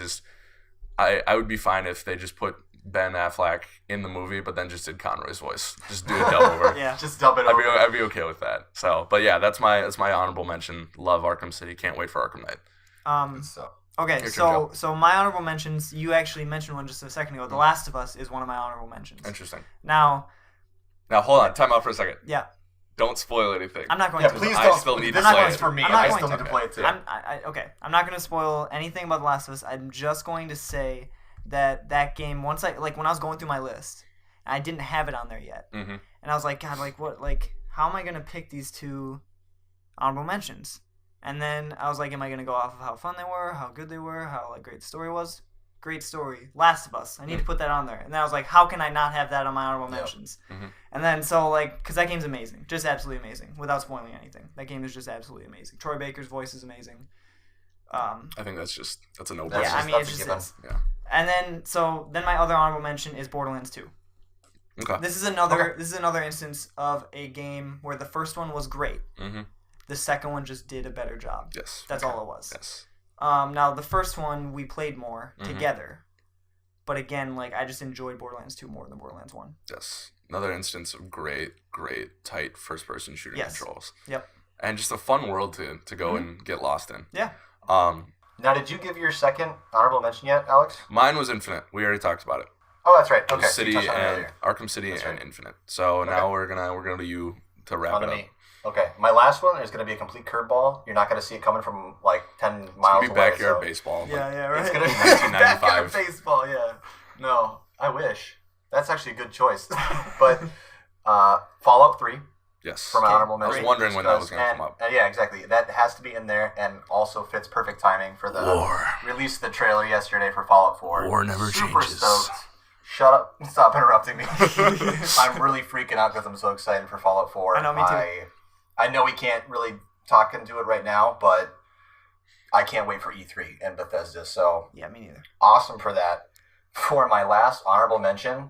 would be fine if they just put Ben Affleck in the movie, but then just did Conroy's voice. Just do a dub over. Yeah. Just dub it over. I'd be okay with that. So, but yeah, that's my honorable mention. Love Arkham City. Can't wait for Arkham Knight. So, Okay, Your turn, so my honorable mentions, you actually mentioned one just a second ago. The Last of Us is one of my honorable mentions. Interesting. Now, Now hold on. Time out for a second. yeah, Don't spoil anything. I'm not going yeah, to. please I don't. still need this to play one's it. for me. I'm not I going still to. need to play it too. I'm not going to spoil anything about The Last of Us. I'm just going to say that game, when I was going through my list, I didn't have it on there yet. Mm-hmm. And I was like, God, how am I going to pick these two honorable mentions? And then I was like, am I going to go off of how fun they were, how good they were, how great the story was? Great story. Last of Us. I need to put that on there. And then I was like, how can I not have that on my honorable mentions? Mhm. And then, because that game's amazing. Just absolutely amazing. Without spoiling anything. That game is just absolutely amazing. Troy Baker's voice is amazing. I think that's a no-brainer. That's Yeah, I mean, that's it a just given. is. Yeah. And then my other honorable mention is Borderlands 2. Okay. This is another instance of a game where the first one was great. Mm-hmm. The second one just did a better job. Yes. That's all it was. Yes. Now the first one we played more Mhm. together, but again, I just enjoyed Borderlands 2 more than Borderlands 1. Yes. Another instance of great, tight first-person shooting Yes. controls. Yep. And just a fun world to go and get lost in. Yeah. Now, did you give your second honorable mention yet, Alex? Mine was Infinite. We already talked about it. Oh, that's right. It was Okay. City you touched on it and earlier. Arkham City That's and right. Infinite. So Okay. now we're gonna do you to wrap On it to up. me. Okay. My last one is going to be a complete curveball. You're not going to see it coming from 10 It's miles gonna be away. backyard so- baseball. Yeah, right. It's going to be 1995. backyard baseball. Yeah. No, I wish. That's actually a good choice. But Fallout 3 Yes. from honorable I was mention. wondering when that was gonna And- come up. yeah, exactly. That has to be in there, and also fits perfect timing for the War. release of the trailer yesterday for Fallout 4. War never Super changes. stoked. Shut up! Stop interrupting me. I'm really freaking out because I'm so excited for Fallout 4. I know, me too. I know we can't really talk into it right now, but I can't wait for E3 and Bethesda. So Yeah, me neither. awesome for that. for my last honorable mention,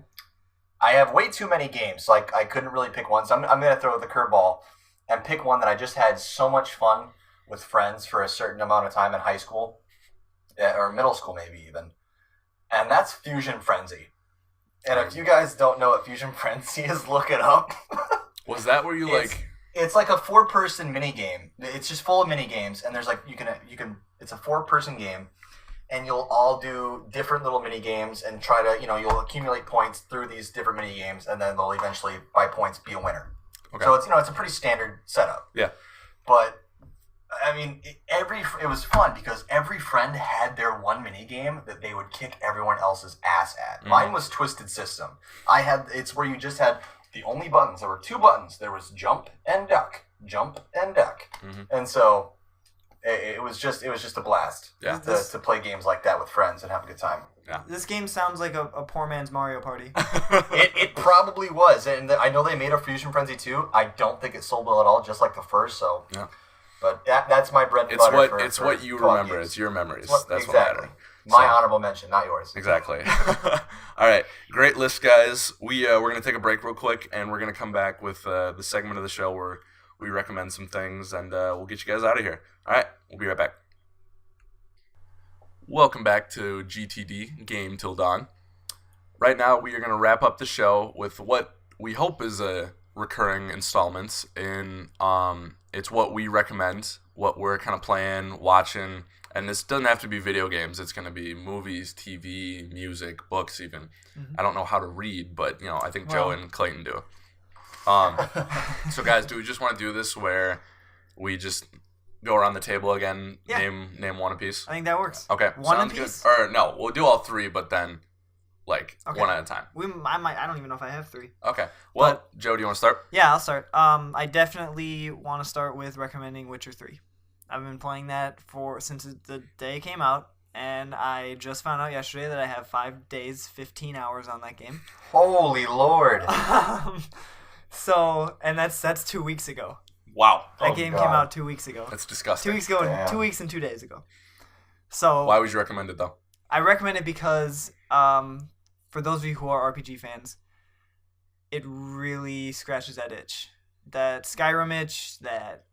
I have way too many games. Like, I couldn't really pick one. So I'm going to throw the curveball and pick one that I just had so much fun with friends for a certain amount of time in high school, or middle school maybe even. And that's Fusion Frenzy. And if you guys don't know what Fusion Frenzy is, look it up. Was that where you It's like a 4-person mini game. It's just full of mini games, and there's like you can. It's a 4-person game, and you'll all do different little mini games and try to you'll accumulate points through these different mini games, and then they'll eventually by points be a winner. Okay. So it's a pretty standard setup. Yeah. But I mean, it was fun because every friend had their one mini game that they would kick everyone else's ass at. Mm. Mine was Twisted System. It's where you just had the only buttons. There were 2 buttons. There was jump and duck, mm-hmm. And so it was just a blast. Yeah. To play games like that with friends and have a good time. Yeah. This game sounds like a poor man's Mario Party. It probably was, and I know they made a Fusion Frenzy 2. I don't think it sold well at all, just like the first. So. Yeah. But that's my bread and butter. It's what you remember. Games. It's your memories. That's exactly. what matters. My honorable mention, not yours. Exactly. All right. Great list, guys. We're going to take a break real quick, and we're going to come back with the segment of the show where we recommend some things, and we'll get you guys out of here. All right. We'll be right back. Welcome back to GTD, Game Till Dawn. Right now, we are going to wrap up the show with what we hope is a recurring installments in it's what we recommend, what we're kind of playing, watching, and this doesn't have to be video games. It's going to be movies, TV, music, books even. Mm-hmm. I don't know how to read, but I think Joe and Clayton do. So guys, do we just want to do this where we just go around the table again, name one apiece? I think that works. Okay, one sounds apiece? Good. Or no, we'll do all 3, but then one at a time. I don't even know if I have 3. Okay. Well, Joe, do you want to start? Yeah, I'll start. I definitely want to start with recommending Witcher 3. I've been playing that since the day it came out, and I just found out yesterday that I have 5 days, 15 hours on that game. Holy Lord. And that's 2 weeks ago. Wow. That game came out 2 weeks ago. That's disgusting. 2 weeks ago, and 2 weeks and 2 days ago. So why would you recommend it, though? I recommend it because for those of you who are RPG fans, it really scratches that itch. That Skyrim itch, that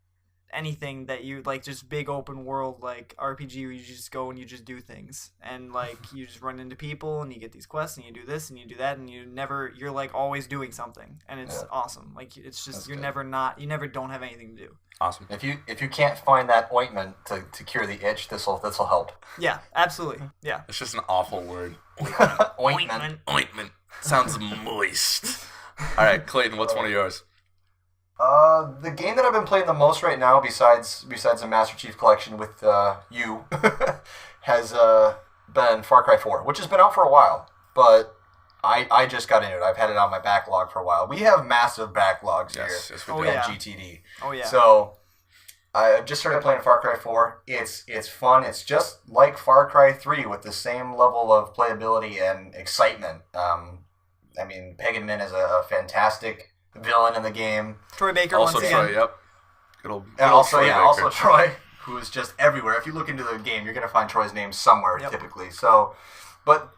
anything that you like, just big open world like RPG where you just go and you just do things. And like you just run into people and you get these quests and you do this and you do that and you're like always doing something. And it's awesome. Like it's just you never don't have anything to do. Awesome. If you can't find that ointment to cure the itch, this'll help. Yeah, absolutely. Yeah. It's just an awful word. Ointment. Sounds moist. All right, Clayton, what's one of yours? The game that I've been playing the most right now, besides the Master Chief Collection with you, has been Far Cry 4, which has been out for a while, but I just got into it. I've had it on my backlog for a while. We have massive backlogs here at GTD. Oh yeah. So I just started playing Far Cry 4. It's fun. It's just like Far Cry 3 with the same level of playability and excitement. I mean, Pagan Min is a fantastic villain in the game. Troy Baker also once Troy, again. Yep. Good old also Troy, who is just everywhere. If you look into the game, you're going to find Troy's name somewhere typically. So, but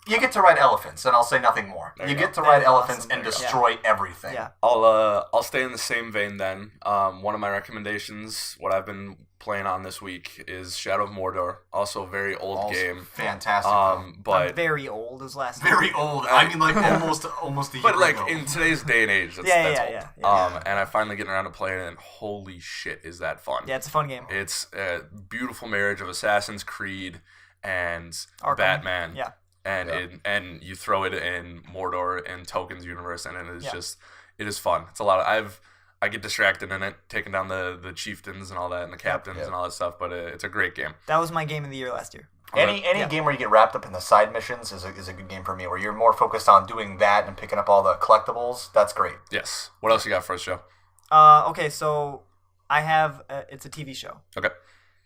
you get to ride elephants, and I'll say nothing more. You get to ride elephants and destroy everything. Yeah. I'll stay in the same vein then. One of my recommendations, what I've been playing on this week, is Shadow of Mordor. Also a very old game. Fantastic. But very old as last. Very old. I mean, like almost a year But like ago. in today's day and age, that's old. And I finally getting around to playing it, and holy shit, is that fun? Yeah, it's a fun game. It's a beautiful marriage of Assassin's Creed and Arkham. Batman. Yeah. And you throw it in Mordor and Tolkien's universe, and it is it is fun. It's a lot of I get distracted in it, taking down the chieftains and all that, and the captains and all that stuff. But it's a great game. That was my game of the year last year. Any game where you get wrapped up in the side missions is a good game for me. Where you're more focused on doing that and picking up all the collectibles. That's great. Yes. What else you got for us, Joe? Okay, so I have it's a TV show. Okay.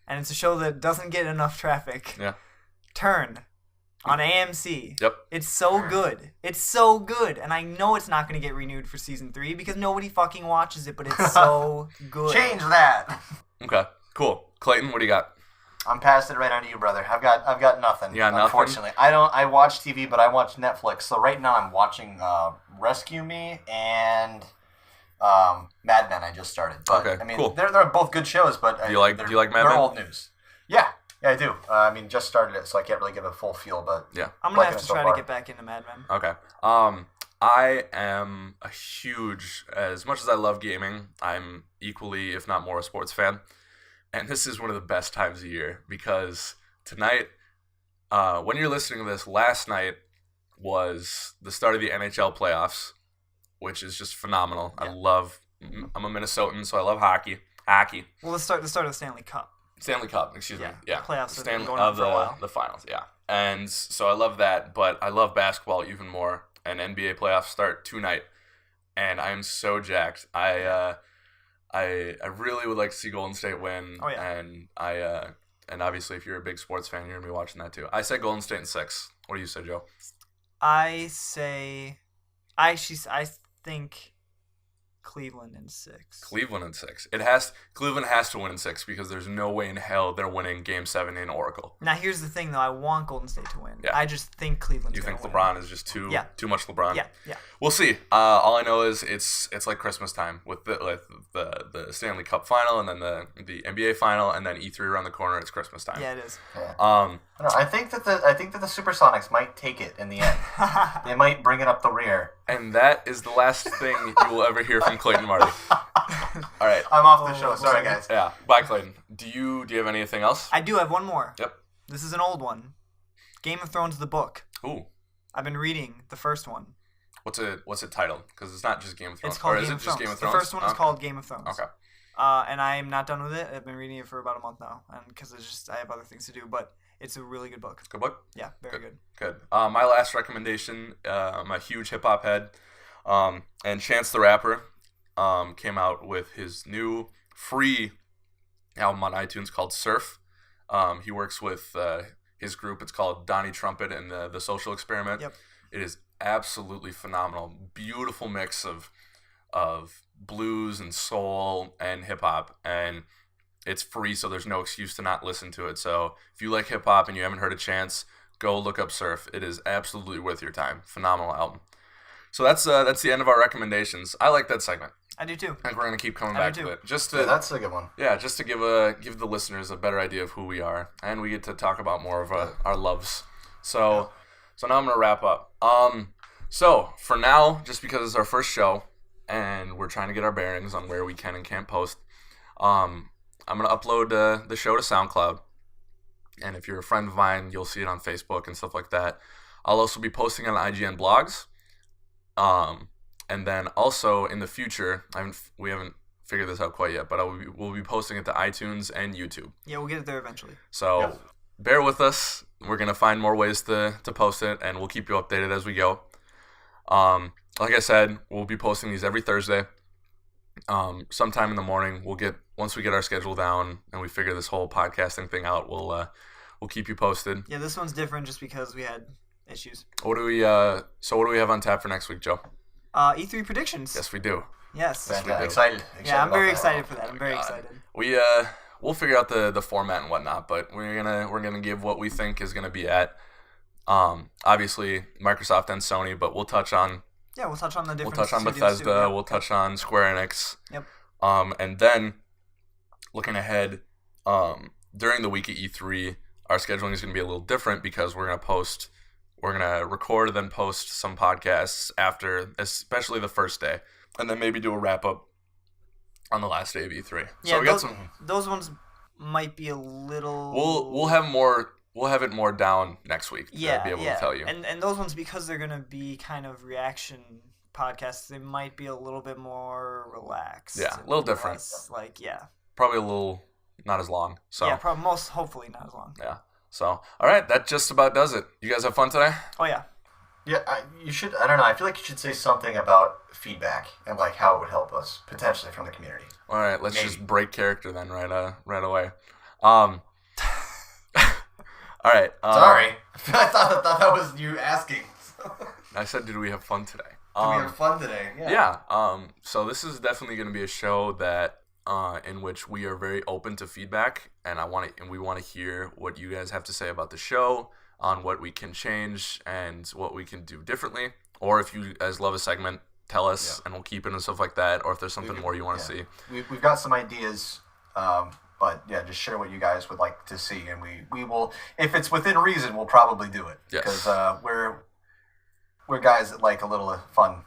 And it's a show that doesn't get enough traffic. Yeah. Turn. On AMC. Yep. It's so good. It's so good. And I know it's not going to get renewed for season 3 because nobody fucking watches it, but it's so good. Change that. Okay. Cool. Clayton, what do you got? I'm passing it right on to you, brother. I've got nothing. Yeah, nothing? Unfortunately, I watch TV, but I watch Netflix. So right now I'm watching Rescue Me and Mad Men. I just started. But, Okay, I mean, cool. They're both good shows, but Do you like Mad Men? They're old news. Yeah, I do. I mean, just started it, so I can't really give it a full feel. But Yeah. I'm gonna liking have it to so try far. to get back into Mad Men. Okay. I am a huge, as much as I love gaming, I'm equally, if not more, a sports fan. And this is one of the best times of year because tonight, when you're listening to this, last night was the start of the NHL playoffs, which is just phenomenal. Yeah. I'm a Minnesotan, so I love hockey. Hockey. Well, the start of the Stanley Cup. Stanley Cup, excuse me. Yeah. Playoffs have been Stanley going on of for a while. the finals, yeah. And so I love that, but I love basketball even more. And NBA playoffs start tonight, and I am so jacked. I really would like to see Golden State win. Oh, yeah. And obviously if you're a big sports fan, you're gonna be watching that too. I say Golden State in 6. What do you say, Joe? I think Cleveland in 6. Cleveland in 6. Cleveland has to win in 6 because there's no way in hell they're winning Game 7 in Oracle. Now here's the thing, though. I want Golden State to win. Yeah. I just think Cleveland's You think gonna LeBron is just too much LeBron? Yeah. We'll see. All I know is it's like Christmas time with the Stanley Cup final and then the NBA final and then E3 around the corner. It's Christmas time. Yeah, it is. Yeah. Um, I don't know, I think that the Supersonics might take it in the end. They might bring it up the rear. and that is the last thing you will ever hear from Clayton Marty. All right. I'm off the show. Sorry, guys. Yeah. Bye, Clayton. Do you have anything else? I do have one more. Yep. This is an old one. Game of Thrones, the book. Ooh. I've been reading the first one. What's it titled? Because it's not just Game of Thrones. It's called or is Game it of just Thrones. Game of Thrones? The first one is Okay. called Game of Thrones. Okay. And I'm not done with it. I've been reading it for about a month now, and because I have other things to do. But it's a really good book. Good book. Yeah, very good. Good. My last recommendation. I'm a huge hip hop head, and Chance the Rapper came out with his new free album on iTunes called Surf. He works with his group. It's called Donnie Trumpet and the Social Experiment. Yep. It is absolutely phenomenal. Beautiful mix of blues and soul and hip hop, and it's free, so there's no excuse to not listen to it. So if you like hip hop and you haven't heard a Chance, go look up Surf. It is absolutely worth your time. Phenomenal album. So that's the end of our recommendations. I like that segment. I do too. I think we're gonna keep coming I back do to too. it, just Yeah, to that's a good one. just to give the listeners a better idea of who we are, and we get to talk about more of our loves. So now I'm gonna wrap up. So for now, just because it's our first show and we're trying to get our bearings on where we can and can't post, I'm gonna upload the show to SoundCloud, and if you're a friend of mine, you'll see it on Facebook and stuff like that. I'll also be posting on IGN blogs. And then also in the future, we haven't figured this out quite yet, but we'll be posting it to iTunes and YouTube. Yeah, we'll get it there eventually. So bear with us. We're going to find more ways to post it, and we'll keep you updated as we go. Like I said, we'll be posting these every Thursday. Sometime in the morning, once we get our schedule down and we figure this whole podcasting thing out, we'll keep you posted. Yeah, this one's different just because we had issues. What do we have on tap for next week, Joe? E3 predictions. Yes, we do. Yes. Fantastic. Excited. Yeah, I'm very about that. excited for that. I'm very excited. We'll figure out the format and whatnot, but we're gonna give what we think is gonna be at. Obviously Microsoft and Sony, but we'll touch on Yeah, we'll touch on the different. We'll touch on studios Bethesda. too, yeah. We'll touch on Square Enix. Yep. And then looking ahead, during the week of E3, our scheduling is going to be a little different because we're going to record and then post some podcasts after, especially the first day, and then maybe do a wrap up on the last day of E3. Yeah, so we got some. Those ones might be a little. We'll have more. We'll have it more down next week. Yeah, to be able to tell you. And those ones, because they're gonna be kind of reaction podcasts, they might be a little bit more relaxed. Yeah, a little different. Less, Probably a little not as long. So yeah, hopefully not as long. yeah. So all right, that just about does it. You guys have fun today? Oh yeah. Yeah, you should. I don't know. I feel like you should say something about feedback and like how it would help us potentially from the community. All right, let's Maybe. just break character then right away. All right. Sorry, I thought that was you asking. I said, did we have fun today? We have fun today. Yeah. Yeah. So this is definitely going to be a show that in which we are very open to feedback, and we want to hear what you guys have to say about the show, on what we can change and what we can do differently. Or if you guys love a segment, tell us, and we'll keep it and stuff like that. Or if there's something more you want to see, we've got some ideas. But yeah, just share what you guys would like to see, and we will, if it's within reason, we'll probably do it. Yes. Because we're guys that like a little fun.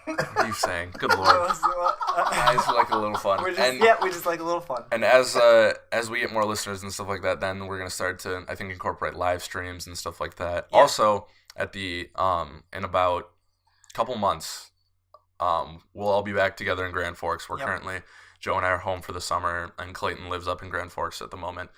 What are you saying? Good lord. Guys who like a little fun. We just like a little fun. And as we get more listeners and stuff like that, then we're gonna start to, I think, incorporate live streams and stuff like that. Yeah. Also, at the in about a couple months, we'll all be back together in Grand Forks. We're currently, Joe and I are home for the summer, and Clayton lives up in Grand Forks at the moment.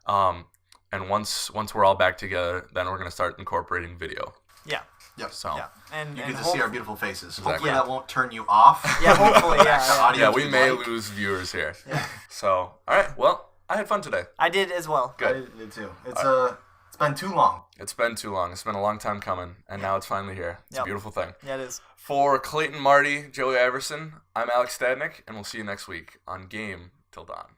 And once we're all back together, then we're gonna start incorporating video. Yeah. Yep. So and you get to see our beautiful faces. Exactly. Hopefully that won't turn you off. Yeah, hopefully, yeah. Yeah, we may lose viewers here. Yeah. So, all right. Well, I had fun today. I did as well. Good. I did too. It's been too long. It's been too long. It's been a long time coming, and now it's finally here. It's a beautiful thing. Yeah, it is. For Clayton Marty, Joey Iverson, I'm Alex Stadnick, and we'll see you next week on Game Till Dawn.